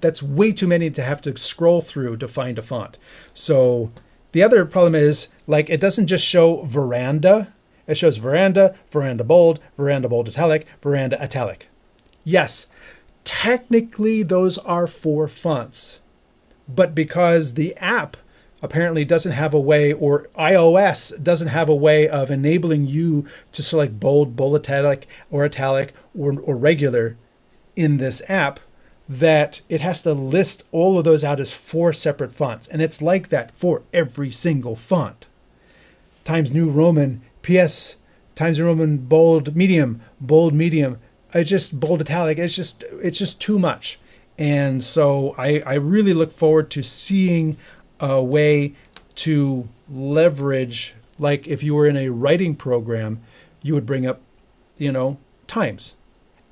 That's way too many to have to scroll through to find a font. So the other problem is, like, it doesn't just show Veranda. It shows Veranda, Veranda Bold Italic, Veranda Italic. Yes, technically those are 4 fonts, but because the app apparently doesn't have a way, or iOS doesn't have a way of enabling you to select bold, italic, or regular in this app, that it has to list all of those out as 4 separate fonts. And it's like that for every single font. Times New Roman, PS, Times New Roman, bold, medium, it's just bold italic. It's just too much. And so I really look forward to seeing a way to leverage, like if you were in a writing program, you would bring up, you know, times.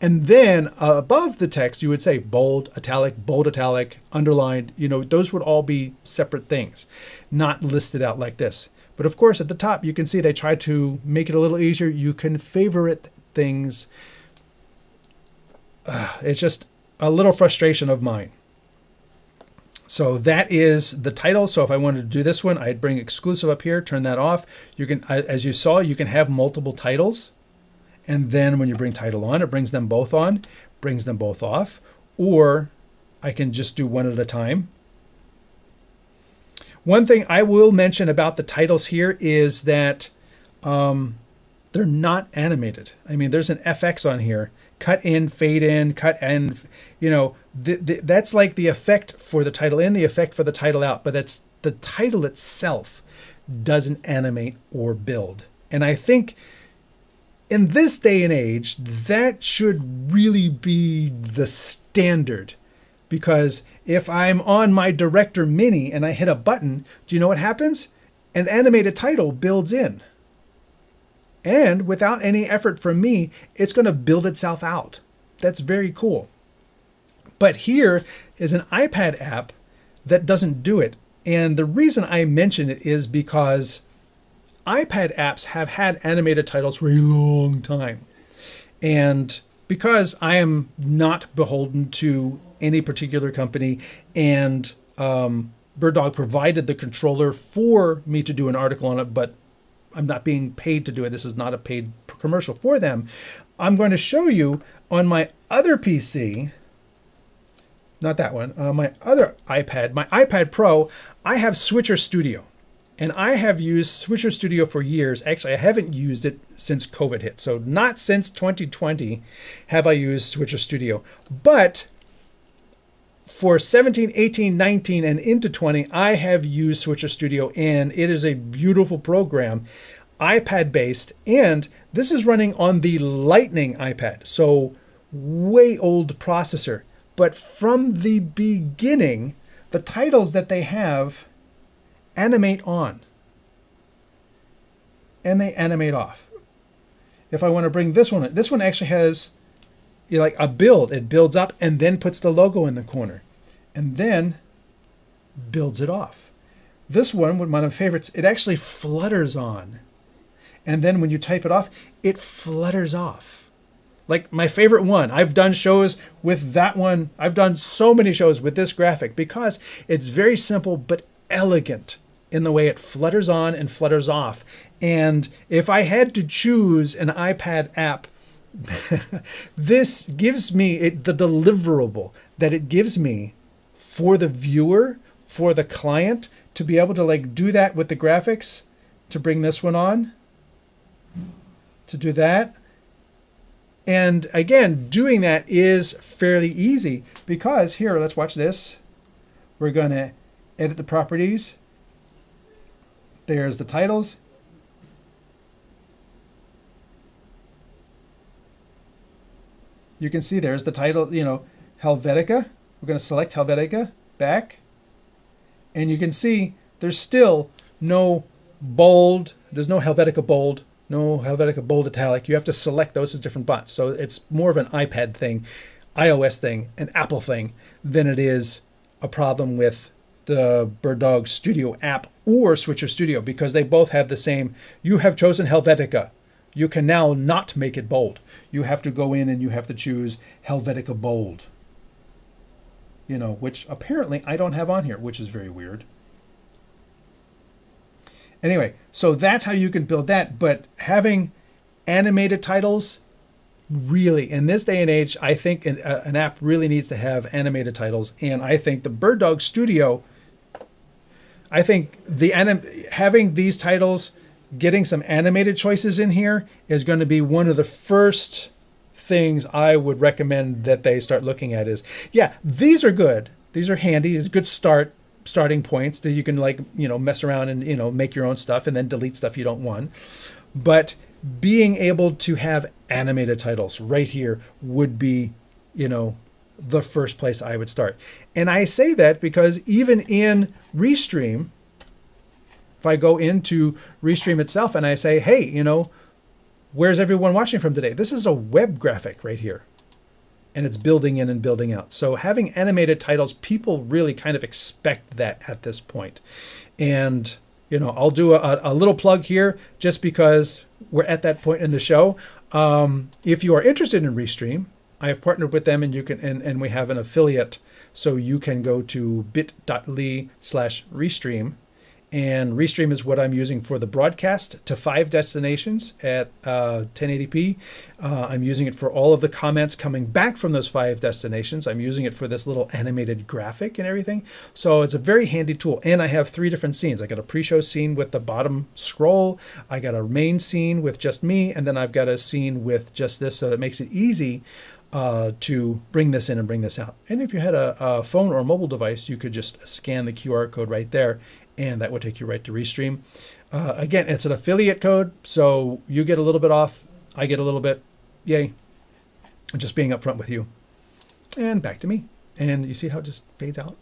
And then above the text, you would say bold, italic, underlined, you know, those would all be separate things, not listed out like this. But of course, at the top, you can see they try to make it a little easier. You can favorite things. It's just a little frustration of mine. So that is the title. So if I wanted to do this one, I'd bring exclusive up here, turn that off. You can, as you saw, you can have multiple titles. And then when you bring title on, it brings them both on, brings them both off. Or I can just do one at a time. One thing I will mention about the titles here is that they're not animated. I mean, there's an FX on here. Cut in, fade in, cut in, you know, that's like the effect for the title in, the effect for the title out, but that's the title itself doesn't animate or build. And I think In this day and age, that should really be the standard, because if I'm on my Director Mini and I hit a button, do you know what happens? An animated title builds in. And without any effort from me, it's going to build itself out. That's very cool. But here is an iPad app that doesn't do it. And the reason I mention it is because iPad apps have had animated titles for a long time. And because I am not beholden to any particular company, and BirdDog provided the controller for me to do an article on it, but I'm not being paid to do it. This is not a paid commercial for them. I'm going to show you on my other PC, not that one, my other iPad, my iPad Pro, I have Switcher Studio. And I have used Switcher Studio for years. Actually, I haven't used it since COVID hit. So not since 2020 have I used Switcher Studio. But for 17, 18, 19, and into 20, I have used Switcher Studio, and it is a beautiful program, iPad-based, and this is running on the Lightning iPad, so way old processor. But from the beginning, the titles that they have animate on, and they animate off. If I want to bring this one actually has, you know, like a build. It builds up and then puts the logo in the corner and then builds it off. This one, one of my favorites, it actually flutters on. And then when you type it off, it flutters off. Like my favorite one, I've done shows with that one. I've done so many shows with this graphic because it's very simple but elegant in the way it flutters on and flutters off. And if I had to choose an iPad app, this gives me the deliverable that it gives me for the viewer, for the client, to be able to like do that with the graphics, to bring this one on, to do that. And again, doing that is fairly easy because here, let's watch this. We're going to edit the properties. There's the titles. You can see there's the title, you know, Helvetica. We're going to select Helvetica, back. And you can see there's still no bold. There's no Helvetica bold, no Helvetica bold italic. You have to select those as different buttons. So it's more of an iPad thing, iOS thing, an Apple thing than it is a problem with the BirdDog Studio app or Switcher Studio, because they both have the same. You have chosen Helvetica. You can now not make it bold. You have to go in and you have to choose Helvetica bold, you know, which apparently I don't have on here, which is very weird. Anyway, so that's how you can build that. But having animated titles, really, in this day and age, I think an app really needs to have animated titles. And I think the BirdDog Studio, I think having these titles, getting some animated choices in here is going to be one of the first things I would recommend that they start looking at. Is, yeah, these are good. These are handy. It's good starting points that you can, like, you know, mess around and, you know, make your own stuff and then delete stuff you don't want. But being able to have animated titles right here would be, you know, the first place I would start. And I say that because even in Restream, if I go into Restream itself and I say, hey, you know, where's everyone watching from today? This is a web graphic right here. And it's building in and building out. So having animated titles, people really kind of expect that at this point. And, you know, I'll do a little plug here just because we're at that point in the show. If you are interested in Restream, I have partnered with them, and you can, and we have an affiliate. So you can go to bit.ly/Restream. And Restream is what I'm using for the broadcast to 5 destinations at 1080p. I'm using it for all of the comments coming back from those 5 destinations. I'm using it for this little animated graphic and everything. So it's a very handy tool. And I have 3 different scenes. I got a pre-show scene with the bottom scroll. I got a main scene with just me. And then I've got a scene with just this. So it makes it easy to bring this in and bring this out. And if you had a phone or a mobile device, you could just scan the QR code right there, and that would take you right to Restream. Again, it's an affiliate code, so you get a little bit off. I get a little bit, yay, just being upfront with you. And back to me. And you see how it just fades out?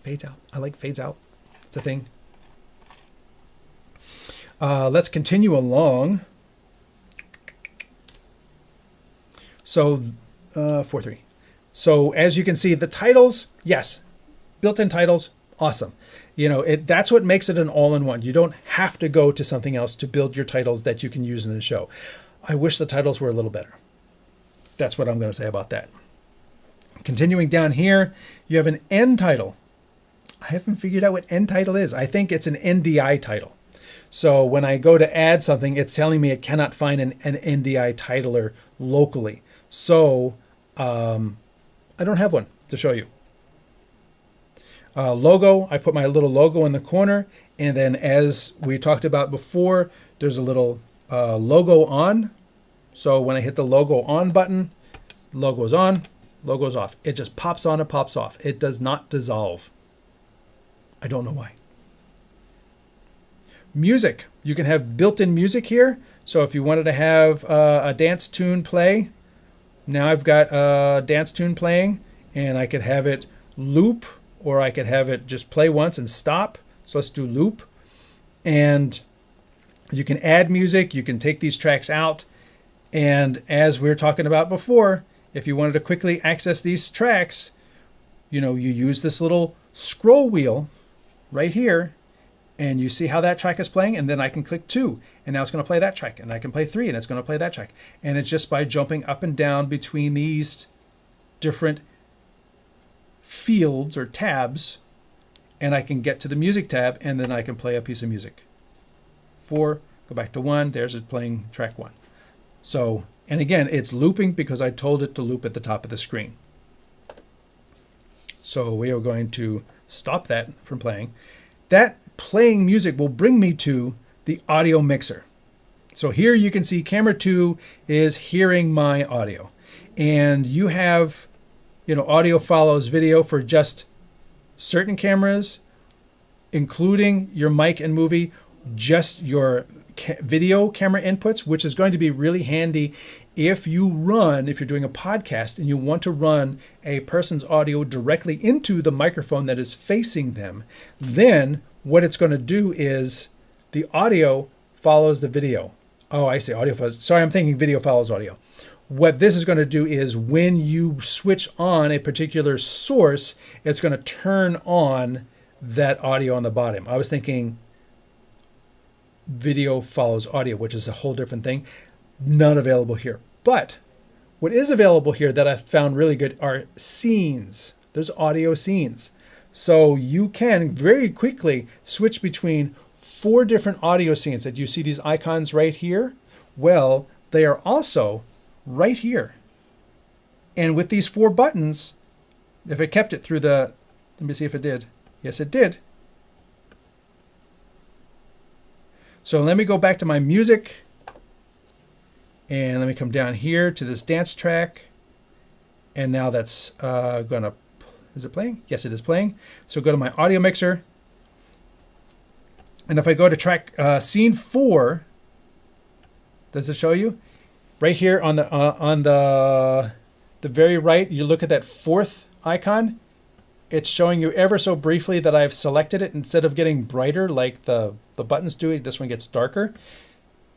Fades out. I like fades out. It's a thing. Let's continue along. So 4.3. So as you can see, the titles, yes, built-in titles, awesome. You know, that's what makes it an all-in-one. You don't have to go to something else to build your titles that you can use in the show. I wish the titles were a little better. That's what I'm going to say about that. Continuing down here, you have an end title. I haven't figured out what end title is. I think it's an NDI title. So when I go to add something, it's telling me it cannot find an NDI titler locally. So I don't have one to show you. Logo, I put my little logo in the corner. And then as we talked about before, there's a little logo on. So when I hit the logo on button, logo's on, logo's off. It just pops on and pops off. It does not dissolve. I don't know why. Music. You can have built-in music here. So if you wanted to have a dance tune play, now I've got a dance tune playing, and I could have it loop, or I could have it just play once and stop. So let's do loop. And you can add music. You can take these tracks out. And as we were talking about before, if you wanted to quickly access these tracks, you know, you use this little scroll wheel right here, and you see how that track is playing, and then I can click 2, and now it's going to play that track, and I can play 3, and it's going to play that track. And it's just by jumping up and down between these different fields or tabs, and I can get to the music tab, and then I can play a piece of music. 4, go back to 1, there's it playing track 1. So, and again, it's looping because I told it to loop at the top of the screen. So we are going to stop that from playing. That playing music will bring me to the audio mixer. So here you can see camera 2 is hearing my audio. And you have, you know, audio follows video for just certain cameras, including your mic and movie, just your video camera inputs, which is going to be really handy if you're doing a podcast and you want to run a person's audio directly into the microphone that is facing them. Then what it's going to do is the audio follows the video. Oh, I see. Audio follows. Sorry, I'm thinking video follows audio. What this is going to do is when you switch on a particular source, it's going to turn on that audio on the bottom. I was thinking video follows audio, which is a whole different thing. Not available here. But what is available here that I found really good are scenes. There's audio scenes. So you can very quickly switch between 4 different audio scenes that you see these icons right here. Well, they are also right here. And with these 4 buttons, if it kept it through let me see if it did. Yes, it did. So let me go back to my music, and let me come down here to this dance track. And now that's gonna, is it playing? Yes, it is playing. So go to my audio mixer. And if I go to track scene 4, does it show you? Right here on the very right, you look at that 4th icon. It's showing you ever so briefly that I've selected it. Instead of getting brighter like the buttons do, this one gets darker.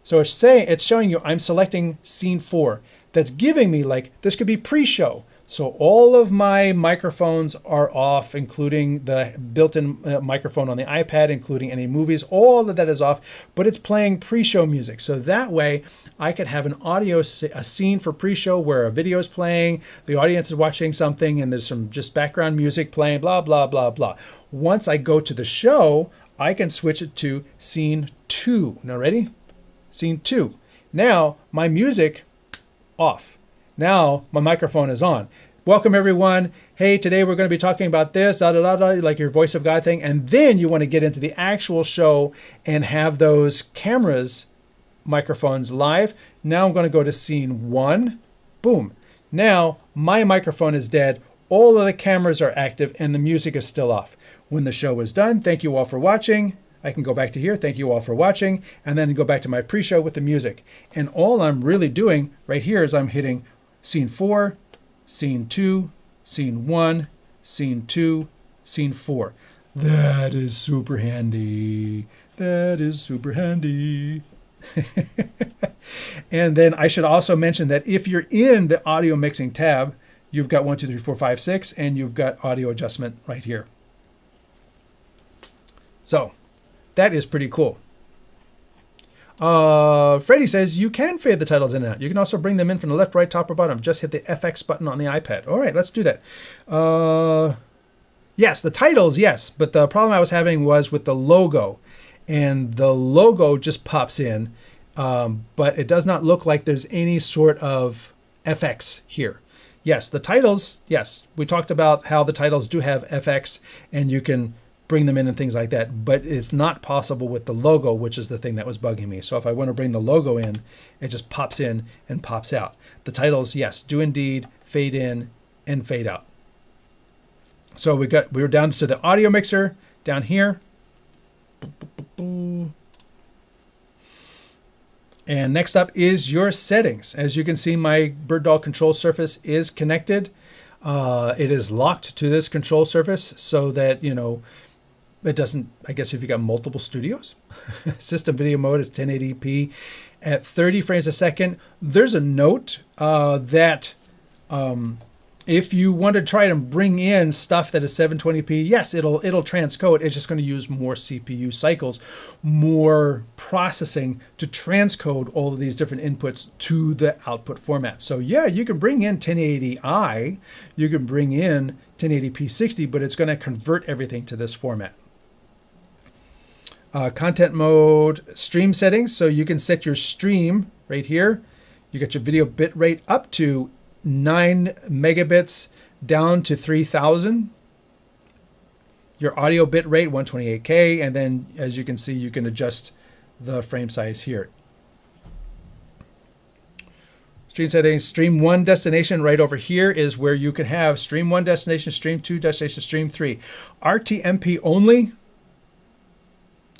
So it's showing you I'm selecting scene 4. That's giving me, like, this could be pre-show. So all of my microphones are off, including the built-in microphone on the iPad, including any movies. All of that is off, but it's playing pre-show music. So that way I could have a scene for pre-show where a video is playing, the audience is watching something, and there's some just background music playing, blah, blah, blah, blah. Once I go to the show, I can switch it to scene 2. Now ready? Scene 2. Now my music off. Now my microphone is on. Welcome everyone. Hey, today we're going to be talking about this, da, da, da, da, like your voice of God thing. And then you want to get into the actual show and have those cameras, microphones live. Now I'm going to go to scene 1. Boom. Now my microphone is dead. All of the cameras are active and the music is still off. When the show is done, thank you all for watching. I can go back to here. Thank you all for watching. And then go back to my pre-show with the music. And all I'm really doing right here is I'm hitting scene 4, scene 2, scene 1, scene 2, scene 4. That is super handy. That is super handy. And then I should also mention that if you're in the audio mixing tab, you've got 1, 2, 3, 4, 5, 6, and you've got audio adjustment right here. So that is pretty cool. Freddie says you can fade the titles in and out. You can also bring them in from the left, right, top, or bottom. Just hit the FX button on the iPad. All right, let's do that. Yes, the titles, yes. But the problem I was having was with the logo. And the logo just pops in, but it does not look like there's any sort of FX here. Yes, the titles, yes. We talked about how the titles do have FX and you can bring them in and things like that, but it's not possible with the logo, which is the thing that was bugging me. So if I want to bring the logo in, it just pops in and pops out. The titles, yes, do indeed fade in and fade out. So we were down to the audio mixer down here. And next up is your settings. As you can see, my BirdDog control surface is connected. It is locked to this control surface so that, you know, it doesn't, I guess if you got multiple studios. System video mode is 1080p at 30 frames a second. There's a note that if you want to try to bring in stuff that is 720p, yes, it'll transcode. It's just going to use more CPU cycles, more processing to transcode all of these different inputs to the output format. So yeah, you can bring in 1080i, you can bring in 1080p 60, but it's going to convert everything to this format. Content mode, stream settings. So you can set your stream right here. You get your video bit rate up to 9 megabits down to 3000. Your audio bit rate 128K, and then as you can see, you can adjust the frame size here. Stream settings, stream 1 destination right over here is where you can have stream 1 destination, stream 2 destination, stream 3. RTMP only.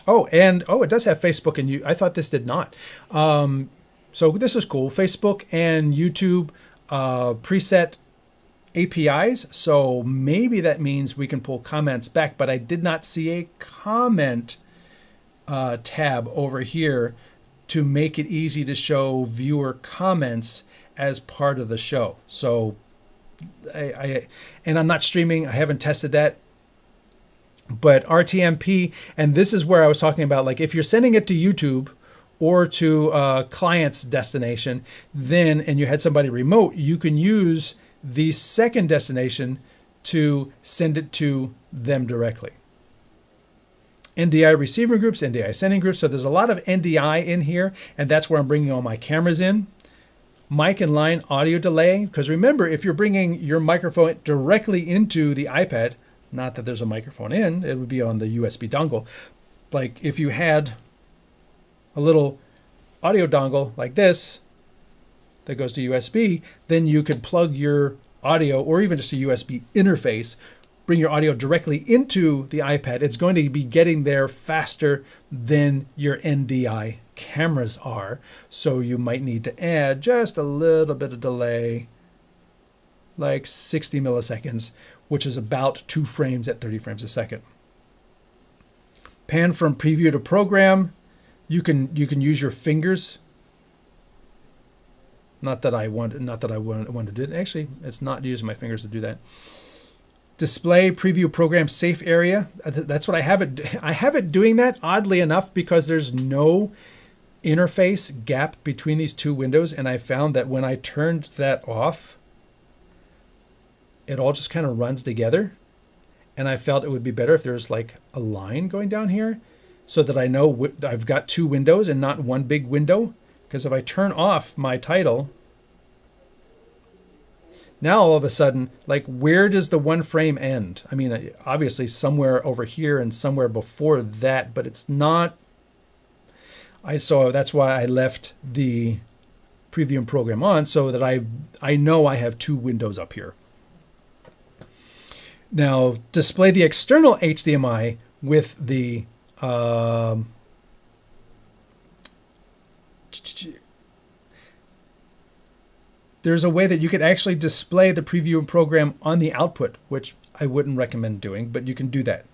Oh, and it does have Facebook and I thought this did not. So this is cool. Facebook and YouTube preset APIs, so maybe that means we can pull comments back, but I did not see a comment tab over here to make it easy to show viewer comments as part of the show. So and I'm not streaming, I haven't tested that, but RTMP, and this is where I was talking about, like if you're sending it to YouTube or to a client's destination, then, and you had somebody remote, you can use the second destination to send it to them directly. NDI receiving groups, NDI sending groups. So there's a lot of NDI in here, and that's where I'm bringing all my cameras in. Mic and line audio delay, because remember, if you're bringing your microphone directly into the iPad, not that there's a microphone in, it would be on the USB dongle. Like if you had a little audio dongle like this that goes to USB, then you could plug your audio, or even just a USB interface, bring your audio directly into the iPad. It's going to be getting there faster than your NDI cameras are. So you might need to add just a little bit of delay, like 60 milliseconds, which is about 2 frames at 30 frames a second. Pan from preview to program. You can use your fingers. Not that I want to do it. Actually, it's not using my fingers to do that. Display preview program safe area. That's what I have it. I have it doing that oddly enough because there's no interface gap between these two windows, and I found that when I turned that off, it all just kind of runs together. And I felt it would be better if there's like a line going down here, so that I know I've got 2 windows and not one big window. Because if I turn off my title, now all of a sudden, like, where does the 1 frame end? I mean, obviously somewhere over here and somewhere before that, but it's not. So that's why I left the preview and program on, so that I know I have 2 windows up here. Now, display the external HDMI with the There's a way that you could actually display the preview program on the output, which I wouldn't recommend doing, but you can do that.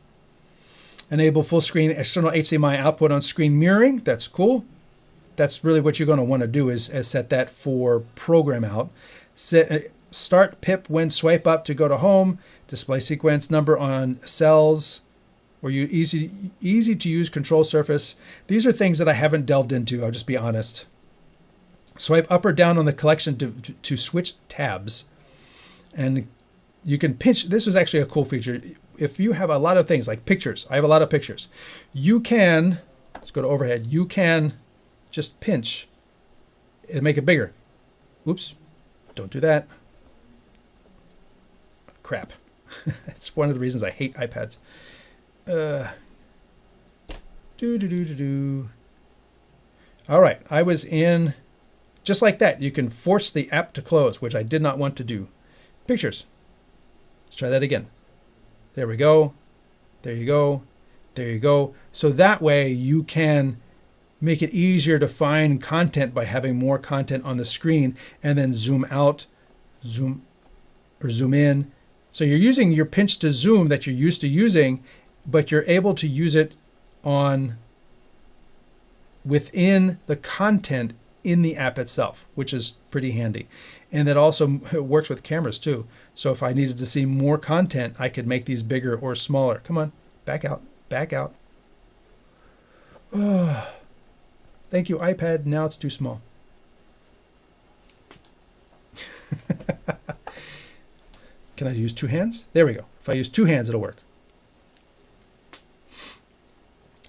Enable full screen external HDMI output on screen mirroring. That's cool. That's really what you're going to want to do is set that for program out. Start pip when swipe up to go to home. Display sequence number on cells, or you easy to use control surface. These are things that I haven't delved into. I'll just be honest. Swipe up or down on the collection to switch tabs, and you can pinch. This was actually a cool feature. If you have a lot of things like pictures, I have a lot of pictures. You can, let's go to overhead. You can just pinch and make it bigger. Oops, don't do that. Crap. That's one of the reasons I hate iPads. All right, I was in, just like that. You can force the app to close, which I did not want to do. Pictures. Let's try that again. There we go. There you go. There you go. So that way you can make it easier to find content by having more content on the screen and then zoom out, zoom in. So you're using your pinch to zoom that you're used to using, but you're able to use it on within the content in the app itself, which is pretty handy. And that also works with cameras too. So if I needed to see more content, I could make these bigger or smaller. Come on, back out, back out. Oh, thank you, iPad. Now it's too small. Can I use two hands? There we go. If I use two hands, it'll work.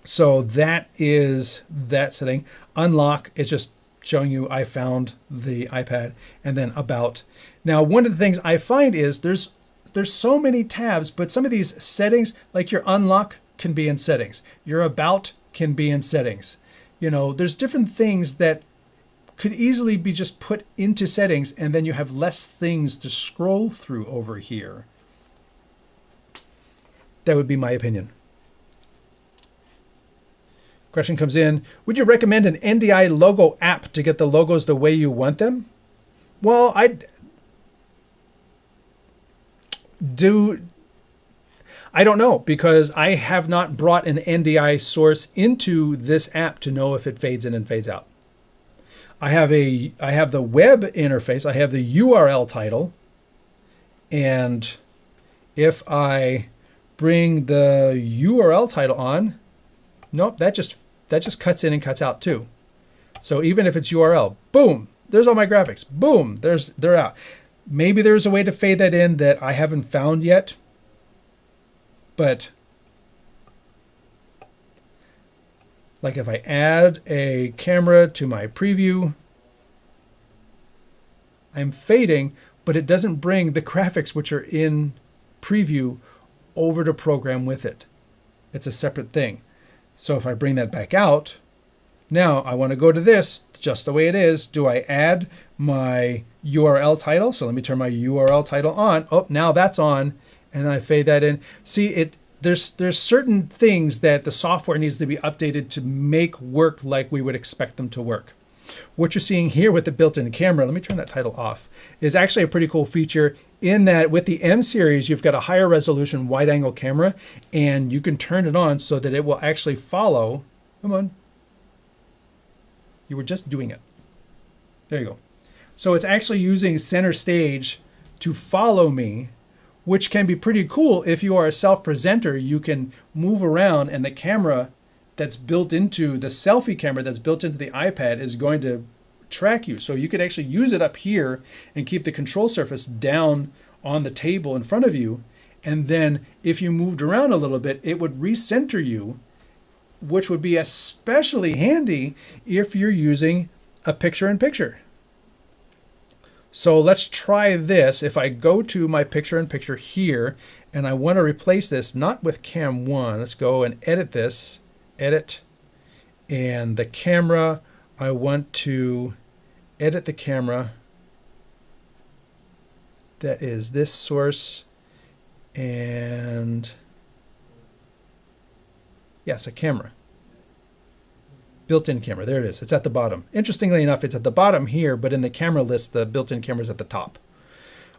So that is that setting. Unlock is just showing you I found the iPad, and then about. Now, one of the things I find is there's so many tabs, but some of these settings, like your unlock can be in settings. Your about can be in settings. You know, there's different things that could easily be just put into settings, and then you have less things to scroll through over here. That would be my opinion. Question comes in, would you recommend an NDI logo app to get the logos the way you want them? Well, I don't know, because I have not brought an NDI source into this app to know if it fades in and fades out. I have the web interface, I have the URL title, and if I bring the URL title on, nope, that just cuts in and cuts out too. So even if it's URL, boom, there's all my graphics. Boom, they're out. Maybe there's a way to fade that in that I haven't found yet, but like if I add a camera to my preview, I'm fading, but it doesn't bring the graphics which are in preview over to program with it. It's a separate thing. So if I bring that back out, now I want to go to this just the way it is. Do I add my URL title? So let me turn my URL title on. Oh, now that's on, and then I fade that in. See, there's certain things that the software needs to be updated to make work like we would expect them to work. What you're seeing here with the built-in camera, let me turn that title off, is actually a pretty cool feature in that with the M series, you've got a higher resolution wide angle camera, and you can turn it on so that it will actually follow. Come on. You were just doing it. There you go. So it's actually using center stage to follow me, which can be pretty cool. If you are a self-presenter, you can move around, and the camera that's built into the selfie camera that's built into the iPad is going to track you. So you could actually use it up here and keep the control surface down on the table in front of you. And then if you moved around a little bit, it would recenter you, which would be especially handy if you're using a picture-in-picture. So let's try this. If I go to my picture-in-picture here, and I want to replace this, not with Cam 1, let's go and edit this, edit, and the camera, I want to edit the camera. That is this source, and Yes, a camera. Built-in camera. There it is. It's at the bottom. Interestingly enough, it's at the bottom here, but in the camera list, the built-in camera is at the top.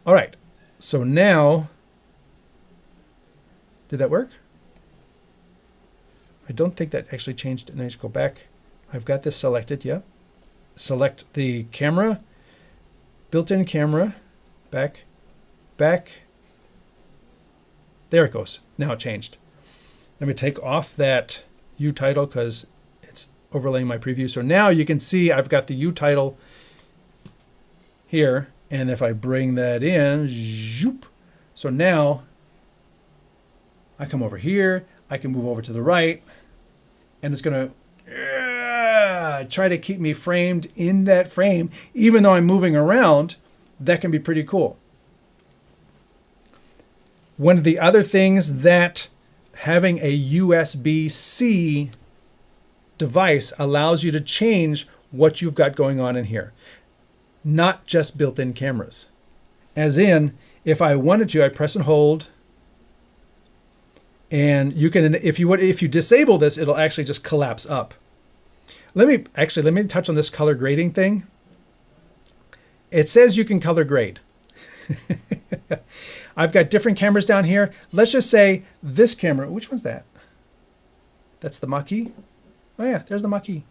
All right. So now, did that work? I don't think that actually changed it. Let's go back. I've got this selected. Yep. Select the camera, built-in camera, back. There it goes. Now it changed. Let me take off that U title because it's overlaying my preview. So now you can see I've got the U title here. And if I bring that in, zoop, so now I come over here. I can move over to the right. And it's going to try to keep me framed in that frame. Even though I'm moving around, that can be pretty cool. One of the other things that having a USB-C device allows you to change what you've got going on in here. Not just built-in cameras. As in, if I wanted to, I press and hold. And you can, if you disable this, it'll actually just collapse up. Let me touch on this color grading thing. It says you can color grade. I've got different cameras down here. Let's just say this camera, which one's that? That's the Mach-E? Oh yeah, there's the Mach-E.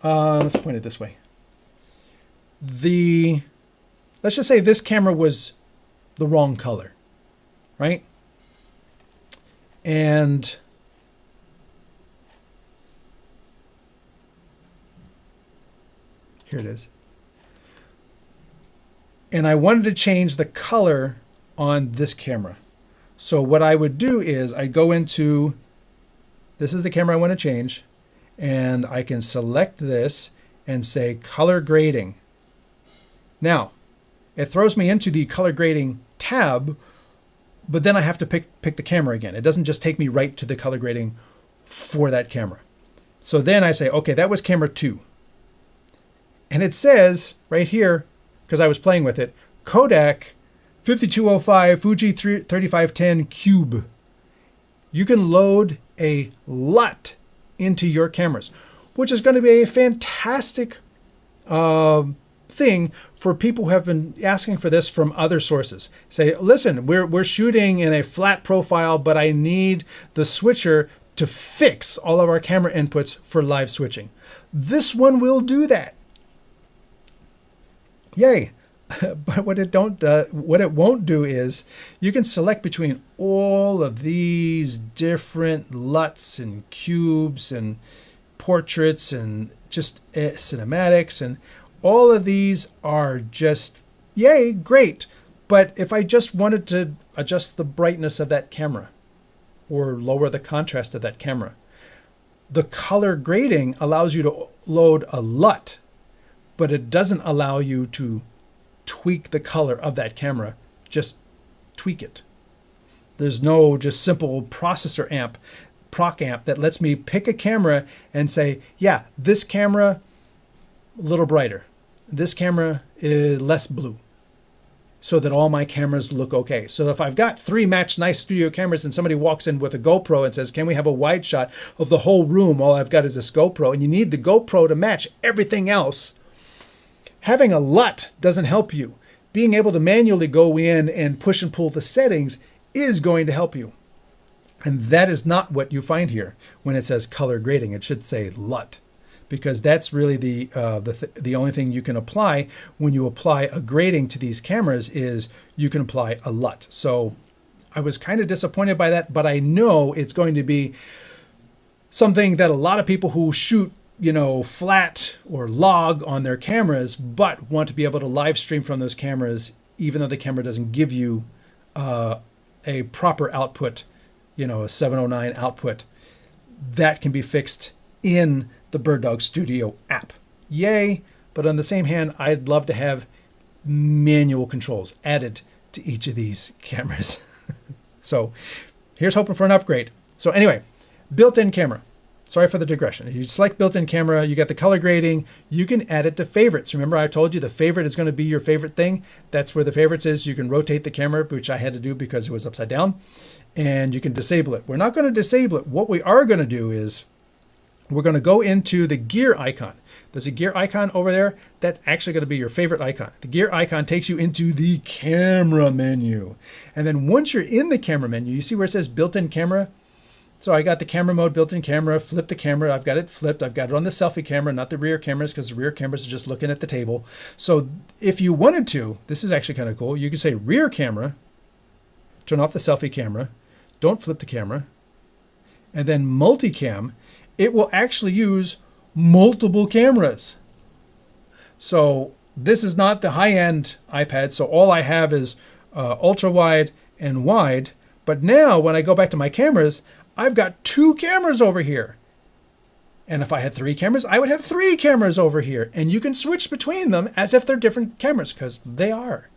Let's point it this way. Let's just say this camera was the wrong color, right? And here it is. And I wanted to change the color on this camera. So what I would do is I go into, this is the camera I want to change, and I can select this and say color grading. Now, it throws me into the color grading tab, but then I have to pick the camera again. It doesn't just take me right to the color grading for that camera. So then I say, okay, that was camera 2. And it says right here, because I was playing with it, Kodak 5205 Fuji 3510 Cube. You can load a LUT into your cameras, which is going to be a fantastic thing for people who have been asking for this from other sources. Say, listen, we're shooting in a flat profile, but I need the switcher to fix all of our camera inputs for live switching. This one will do that. Yay. But what it won't do is you can select between all of these different LUTs and cubes and portraits and just cinematics, and all of these are just, yay, great. But if I just wanted to adjust the brightness of that camera or lower the contrast of that camera, the color grading allows you to load a LUT, but it doesn't allow you to tweak the color of that camera, just tweak it. There's no just simple processor amp, proc amp that lets me pick a camera and say, yeah, this camera a little brighter, this camera is less blue, so that all my cameras look okay. So if I've got 3 matched nice studio cameras and somebody walks in with a GoPro and says, can we have a wide shot of the whole room? All I've got is this GoPro, and you need the GoPro to match everything else. Having a LUT doesn't help you. Being able to manually go in and push and pull the settings is going to help you. And that is not what you find here when it says color grading. It should say LUT, because that's really the only thing you can apply when you apply a grading to these cameras is you can apply a LUT. So I was kind of disappointed by that, but I know it's going to be something that a lot of people who shoot, you know, flat or log on their cameras, but want to be able to live stream from those cameras, even though the camera doesn't give you a proper output, you know, a 709 output, that can be fixed in the BirdDog Studio app. Yay! But on the same hand, I'd love to have manual controls added to each of these cameras. So here's hoping for an upgrade. So anyway, built-in camera. Sorry for the digression. You select built-in camera, you get the color grading, you can add it to favorites. Remember I told you the favorite is going to be your favorite thing? That's where the favorites is. You can rotate the camera, which I had to do because it was upside down. and you can disable it. We're not going to disable it. What we are going to do is we're going to go into the gear icon. There's a gear icon over there. That's actually going to be your favorite icon. The gear icon takes you into the camera menu. And then once you're in the camera menu, you see where it says built-in camera? So I got the camera mode, built-in camera, flip the camera. I've got it flipped. I've got it on the selfie camera, not the rear cameras, because the rear cameras are just looking at the table. So if you wanted to, this is actually kind of cool. You can say rear camera, turn off the selfie camera, don't flip the camera, and then multicam. It will actually use multiple cameras. So this is not the high-end iPad. So all I have is ultra wide and wide. But now when I go back to my cameras, I've got 2 cameras over here. And if I had 3 cameras, I would have 3 cameras over here. And you can switch between them as if they're different cameras, because they are.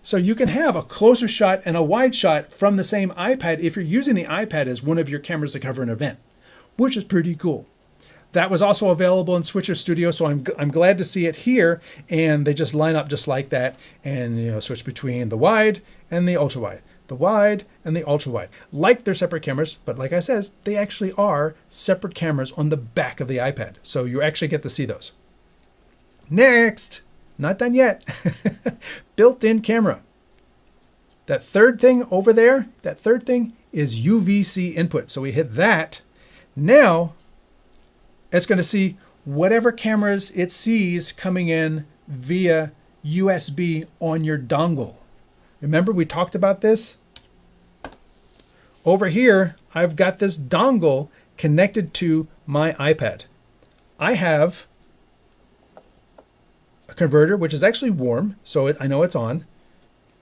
So you can have a closer shot and a wide shot from the same iPad if you're using the iPad as one of your cameras to cover an event, which is pretty cool. That was also available in Switcher Studio, so I'm glad to see it here. And they just line up just like that, and switch between the wide and the ultra wide, the wide and the ultra wide. Like they're separate cameras, but like I said, they actually are separate cameras on the back of the iPad. So you actually get to see those. Next, not done yet. Built-in camera. That third thing over there, that third thing is UVC input. So we hit that. Now it's going to see whatever cameras it sees coming in via USB on your dongle. Remember we talked about this? Over here, I've got this dongle connected to my iPad. I have a converter, which is actually warm, so I know it's on.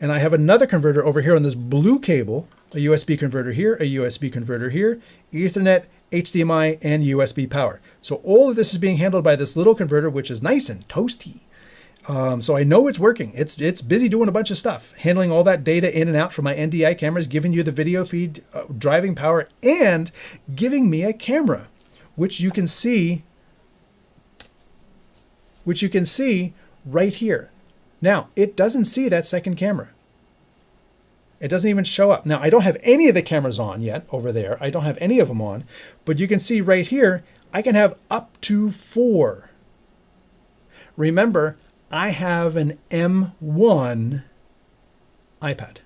And I have another converter over here on this blue cable, a USB converter here, a USB converter here, Ethernet, HDMI, and USB power. So all of this is being handled by this little converter, which is nice and toasty. So I know it's working. It's busy doing a bunch of stuff, handling all that data in and out from my NDI cameras, giving you the video feed, driving power, and giving me a camera, which you can see right here. Now, it doesn't see that second camera. It doesn't even show up. Now, I don't have any of the cameras on yet over there. I don't have any of them on, but you can see right here, I can have up to 4. Remember, I have an M1 iPad.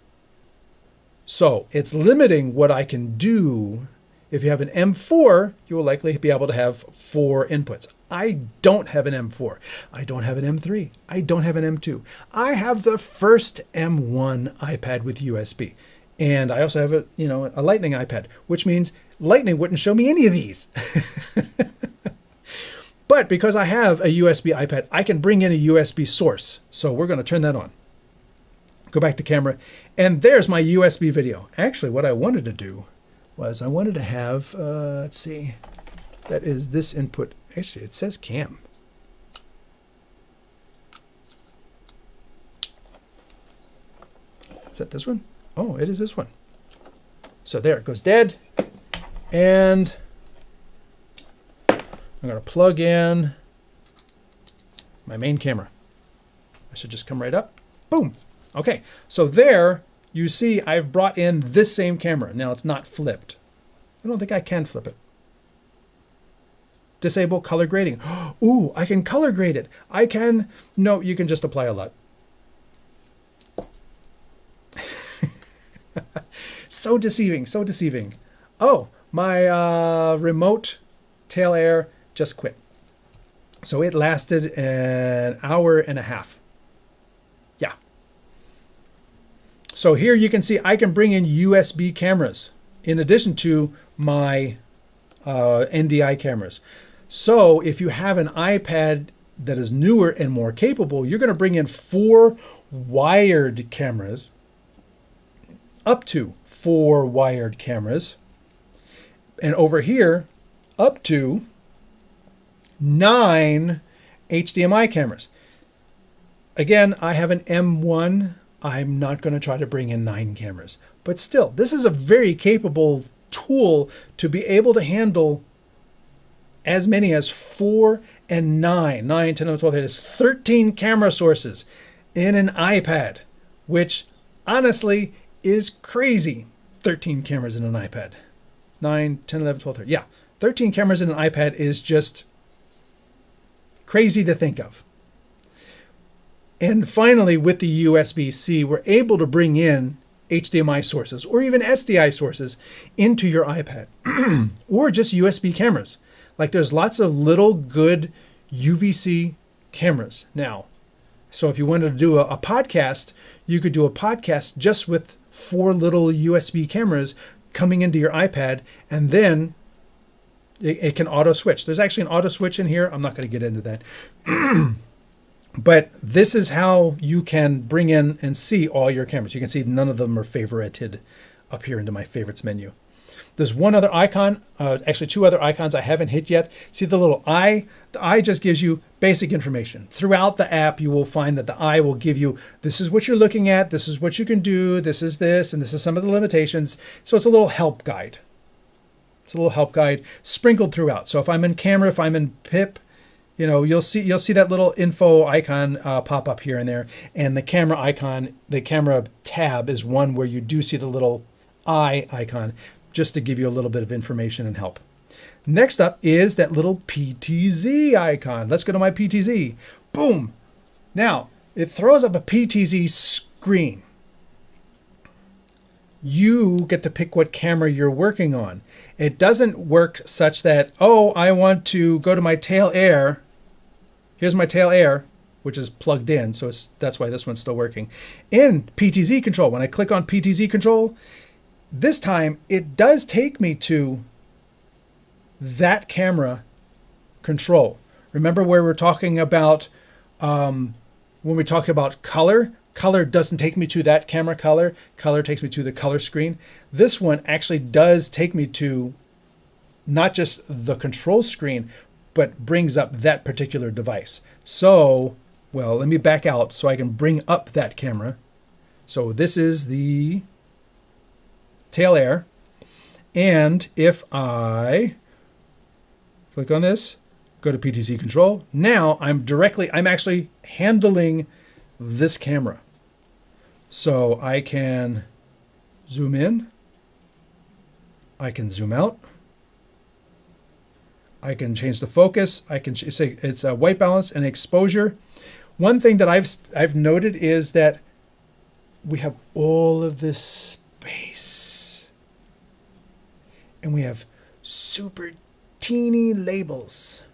So it's limiting what I can do. If you have an M4, you will likely be able to have 4 inputs. I don't have an M4. I don't have an M3. I don't have an M2. I have the first M1 iPad with USB. And I also have a Lightning iPad, which means Lightning wouldn't show me any of these. But because I have a USB iPad, I can bring in a USB source. So we're going to turn that on. Go back to camera. And there's my USB video. Actually, what I wanted to do was I wanted to have, let's see, that is this input. Actually, it says cam. Is that this one? Oh, it is this one. So there, it goes dead. And I'm going to plug in my main camera. I should just come right up. Boom. Okay, so there you see I've brought in this same camera. Now it's not flipped. I don't think I can flip it. Disable color grading. Ooh, I can color grade it. I can, no, you can just apply a LUT. So deceiving, so deceiving. Oh, my remote tail air just quit. So it lasted an hour and a half. Yeah. So here you can see I can bring in USB cameras in addition to my NDI cameras. So if you have an iPad that is newer and more capable, you're going to bring in 4 wired cameras, up to 4 wired cameras, and over here, up to 9 HDMI cameras. Again, I have an M1. I'm not going to try to bring in 9 cameras, but still, this is a very capable tool to be able to handle as many as 4 and 9, 9, 10, 11, 12, that is 13 camera sources in an iPad, which honestly is crazy. 13 cameras in an iPad. 9, 10, 11, 12, 13. Yeah, 13 cameras in an iPad is just crazy to think of. And finally, with the USB-C, we're able to bring in HDMI sources or even SDI sources into your iPad or just USB cameras. Like there's lots of little good UVC cameras now. So if you wanted to do a podcast, you could do a podcast just with 4 little USB cameras coming into your iPad, and then it can auto switch. There's actually an auto switch in here. I'm not going to get into that. But this is how you can bring in and see all your cameras. You can see none of them are favorited up here into my favorites menu. There's one other icon, actually 2 other icons I haven't hit yet. See the little eye? The eye just gives you basic information. Throughout the app, you will find that the eye will give you, this is what you're looking at, this is what you can do, this is this, and this is some of the limitations. So it's a little help guide. It's a little help guide sprinkled throughout. So if I'm in camera, if I'm in PIP, you know, you'll see that little info icon pop up here and there. And the camera icon, the camera tab is one where you do see the little eye icon just to give you a little bit of information and help. Next up is that little PTZ icon. Let's go to my PTZ. Boom. Now, it throws up a PTZ screen. You get to pick what camera you're working on. It doesn't work such that, oh, I want to go to my tail air. Here's my tail air, which is plugged in, so that's why this one's still working. In PTZ control, when I click on PTZ control, this time it does take me to that camera control. Remember where we're talking about, when we talk about color, color doesn't take me to that camera color. Color takes me to the color screen. This one actually does take me to not just the control screen, but brings up that particular device. So, well, let me back out so I can bring up that camera. So this is the tail air. And if I click on this, go to PTZ control, now I'm actually handling this camera. So I can zoom in, I can zoom out, I can change the focus, I can say it's a white balance and exposure. One thing that I've noted is that we have all of this space and we have super teeny labels.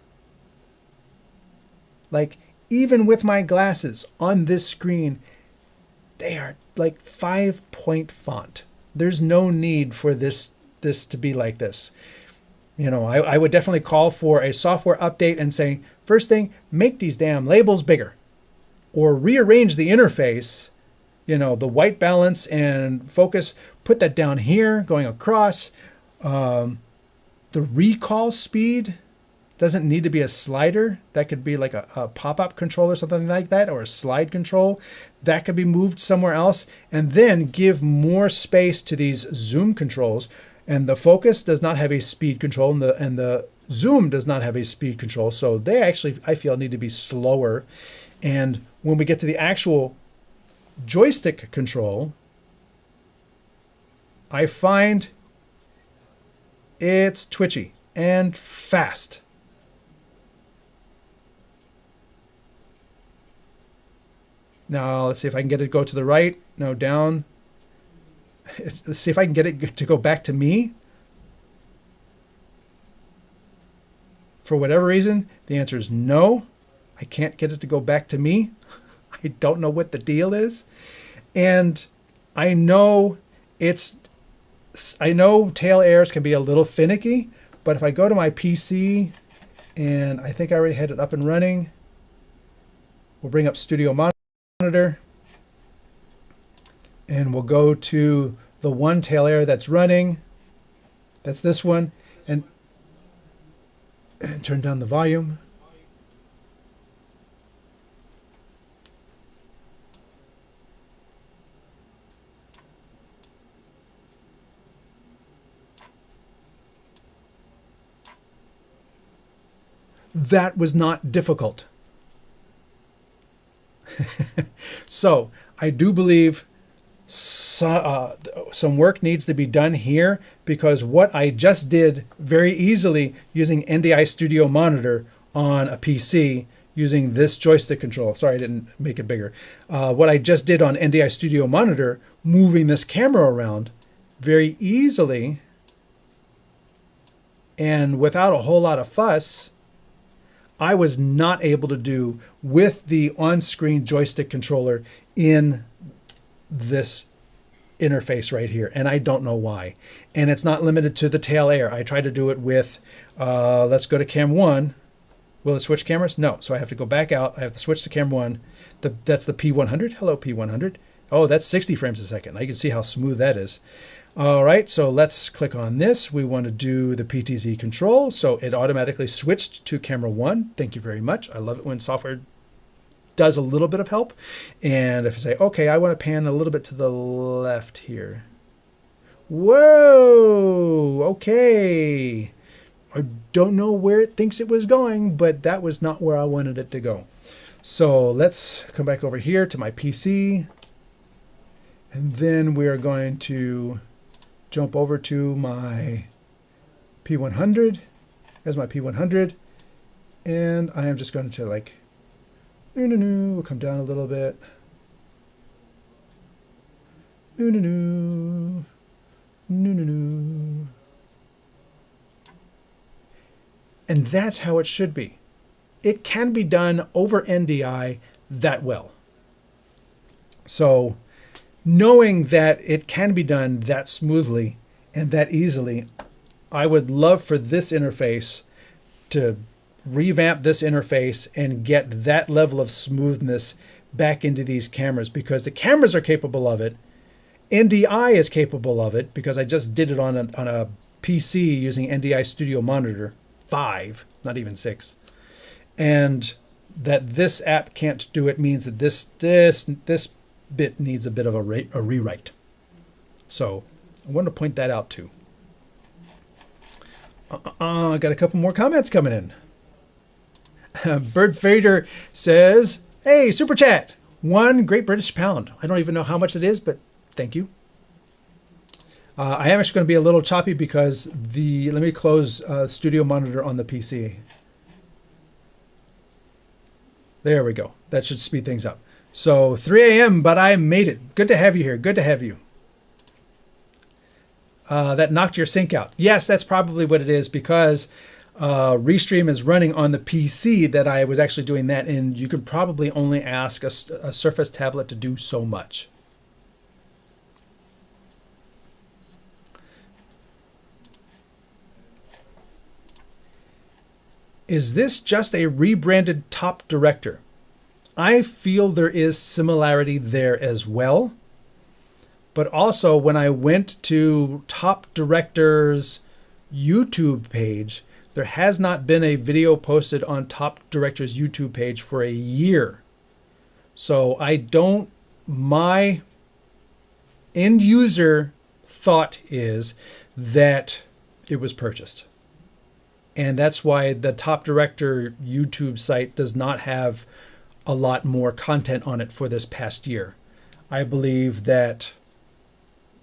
Like even with my glasses on this screen, they are like 5-point font. There's no need for this to be like this. You know, I would definitely call for a software update and say, first thing, make these damn labels bigger or rearrange the interface, you know, the white balance and focus, put that down here going across. The recall speed doesn't need to be a slider. That could be like a pop-up control or something like that, or a slide control. That could be moved somewhere else, and then give more space to these zoom controls. And the focus does not have a speed control, and the zoom does not have a speed control. So they actually, I feel, need to be slower. And when we get to the actual joystick control, I find it's twitchy and fast. Now, let's see if I can get it to go to the right. No, down. Let's see if I can get it to go back to me. For whatever reason, the answer is no. I can't get it to go back to me. I don't know what the deal is. And I know tail airs can be a little finicky, but if I go to my PC, and I think I already had it up and running, we'll bring up Studio Monitor, and we'll go to the one tail air that's running. That's this one, and turn down the volume. That was not difficult. So I do believe some work needs to be done here, because what I just did very easily using NDI Studio Monitor on a PC using this joystick control. Sorry, I didn't make it bigger. What I just did on NDI Studio Monitor, moving this camera around very easily and without a whole lot of fuss, I was not able to do with the on-screen joystick controller in this interface right here, and I don't know why. And it's not limited to the tail air. I tried to do it with, let's go to cam 1. Will it switch cameras? No. So I have to go back out. I have to switch to cam 1. That's the P100. Hello, P100. Oh, that's 60 frames a second. I can see how smooth that is. All right, so let's click on this. We want to do the PTZ control. So it automatically switched to camera 1. Thank you very much. I love it when software does a little bit of help. And if I say, okay, I want to pan a little bit to the left here. Whoa, okay. I don't know where it thinks it was going, but that was not where I wanted it to go. So let's come back over here to my PC. And then we are going to jump over to my P100. There's my P100. And I am just going to like, we'll come down a little bit. And that's how it should be. It can be done over NDI that well. So knowing that it can be done that smoothly and that easily, I would love for this interface to revamp this interface and get that level of smoothness back into these cameras, because the cameras are capable of it. NDI is capable of it, because I just did it on a PC using NDI Studio Monitor 5, not even 6. And that this app can't do it means that this bit needs a bit of a rewrite. So I want to point that out too. I got a couple more comments coming in. Bird Fader says, hey, super chat, £1 Great British Pound. I don't even know how much it is, but thank you. I am actually going to be a little choppy because let me close Studio Monitor on the PC. There we go. That should speed things up. So 3 a.m., but I made it. Good to have you here. Good to have you. That knocked your sync out. Yes, that's probably what it is, because Restream is running on the PC that I was actually doing that in. You can probably only ask a Surface tablet to do so much. Is this just a rebranded Top Director? I feel there is similarity there as well. But also, when I went to Top Director's YouTube page, there has not been a video posted on Top Director's YouTube page for a year. So my end user thought is that it was purchased. And that's why the Top Director YouTube site does not have a lot more content on it for this past year. I believe that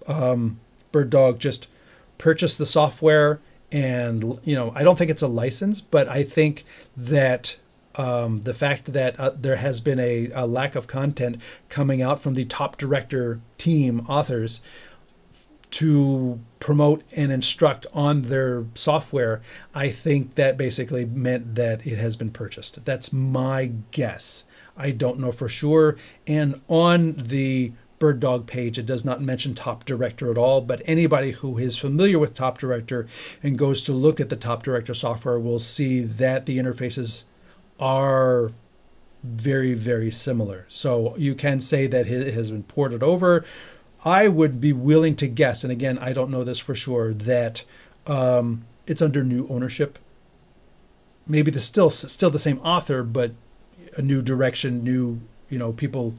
BirdDog just purchased the software, and I don't think it's a license, but I think that the fact that there has been a lack of content coming out from the Top Director team authors to promote and instruct on their software, I think that basically meant that it has been purchased. That's my guess. I don't know for sure. And on the BirdDog page, it does not mention Top Director at all, but anybody who is familiar with Top Director and goes to look at the Top Director software will see that the interfaces are very, very similar. So you can say that it has been ported over. I would be willing to guess, and again, I don't know this for sure, that it's under new ownership. Maybe still the same author, but a new direction, new people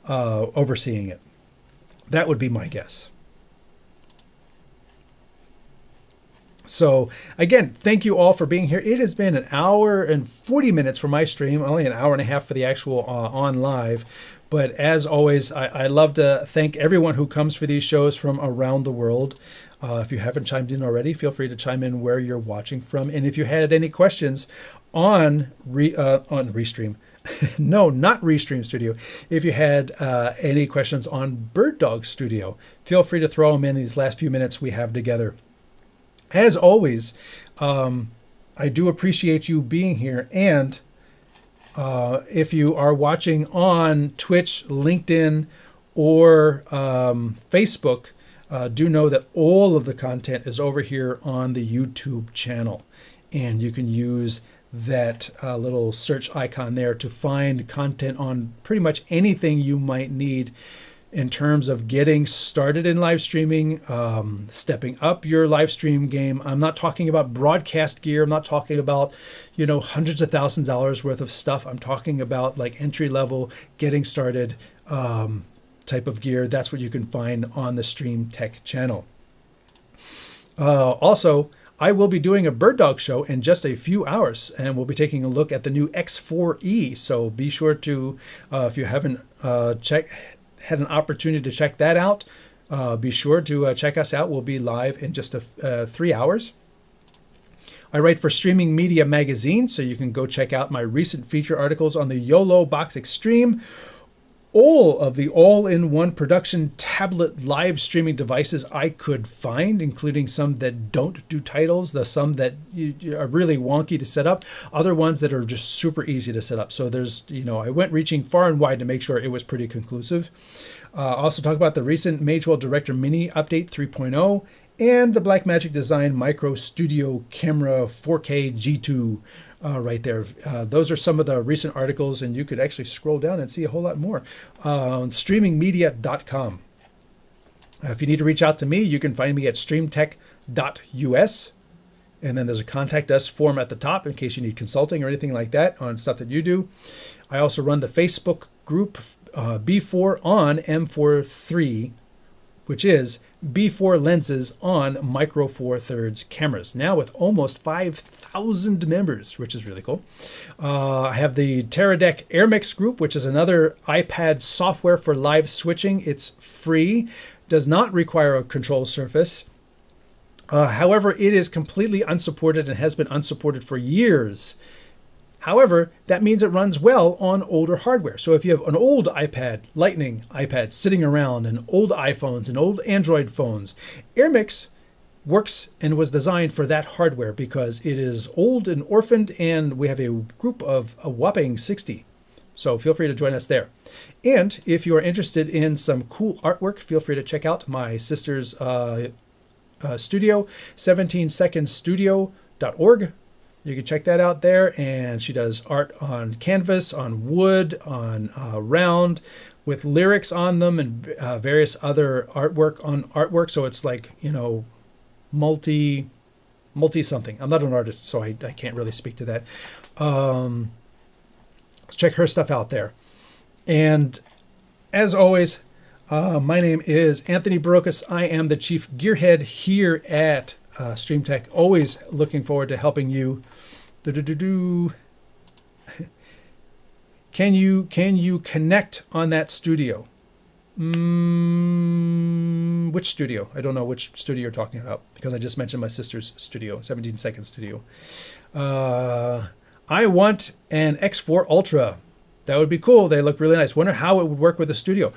overseeing it. That would be my guess. So again, thank you all for being here. It has been an hour and 40 minutes for my stream, only an hour and a half for the actual on live. But as always, I love to thank everyone who comes for these shows from around the world. If you haven't chimed in already, feel free to chime in where you're watching from. And if you had any questions on Restream, no, not Restream Studio. If you had any questions on BirdDog Studio, feel free to throw them in these last few minutes we have together. As always, I do appreciate you being here. And if you are watching on Twitch, LinkedIn, or Facebook, do know that all of the content is over here on the YouTube channel. And you can use that little search icon there to find content on pretty much anything you might need in terms of getting started in live streaming, stepping up your live stream game. I'm not talking about broadcast gear. I'm not talking about, you know, hundreds of thousands of dollars worth of stuff. I'm talking about like entry level, getting started type of gear. That's what you can find on the StreamTek channel. Also, I will be doing a BirdDog show in just a few hours, and we'll be taking a look at the new X4E. So be sure to, if you haven't had an opportunity to check that out, be sure to check us out. We'll be live in just 3 hours. I write for Streaming Media Magazine, so you can go check out my recent feature articles on the YOLO Box Extreme. All of the all-in-one production tablet live streaming devices I could find, including some that don't do titles, some that are really wonky to set up, other ones that are just super easy to set up. So there's, you know, I went reaching far and wide to make sure it was pretty conclusive. Also talk about the recent Magewell Director Mini Update 3.0 and the Blackmagic Design Micro Studio Camera 4K G2. Right there. Those are some of the recent articles, and you could actually scroll down and see a whole lot more on streamingmedia.com. If you need to reach out to me, you can find me at streamtek.us, and then there's a contact us form at the top in case you need consulting or anything like that on stuff that you do. I also run the Facebook group B4 on M4III, which is B4 lenses on Micro Four Thirds cameras, now with almost 5,000 members, which is really cool. I have the Teradek AirMix group, which is another iPad software for live switching. It's free, does not require a control surface. However, it is completely unsupported and has been unsupported for years. However, that means it runs well on older hardware. So if you have an old iPad, Lightning iPad sitting around, and old iPhones and old Android phones, AirMix works and was designed for that hardware because it is old and orphaned, and we have a group of a whopping 60. So feel free to join us there. And if you are interested in some cool artwork, feel free to check out my sister's studio, 17secondstudio.org. You can check that out there, and she does art on canvas, on wood, on round, with lyrics on them, and various other artwork on artwork. So it's like, you know, multi something. I'm not an artist, so I can't really speak to that. Let's check her stuff out there. And as always, my name is Anthony Barocas. I am the Chief Gearhead here at StreamTek. Always looking forward to helping you. Can you connect on that studio? Which studio? I don't know which studio you're talking about because I just mentioned my sister's studio, 17 Second Studio. I want an X4 Ultra. That would be cool. They look really nice. Wonder how it would work with the studio.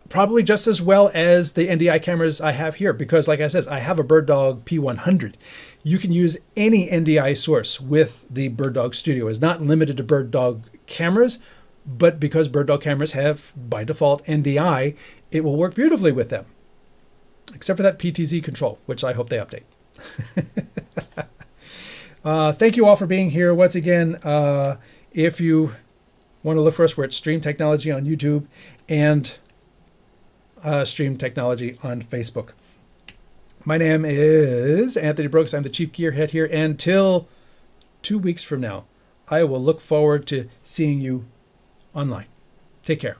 Probably just as well as the NDI cameras I have here, because like I said, I have a BirdDog P100. You can use any NDI source with the BirdDog Studio. It's not limited to BirdDog cameras, but because BirdDog cameras have, by default, NDI, it will work beautifully with them. Except for that PTZ control, which I hope they update. Thank you all for being here. Once again, if you want to look for us, we're at Stream Technology on YouTube and Stream Technology on Facebook. My name is Anthony Brooks. I'm the Chief Gearhead here. Until 2 weeks from now, I will look forward to seeing you online. Take care.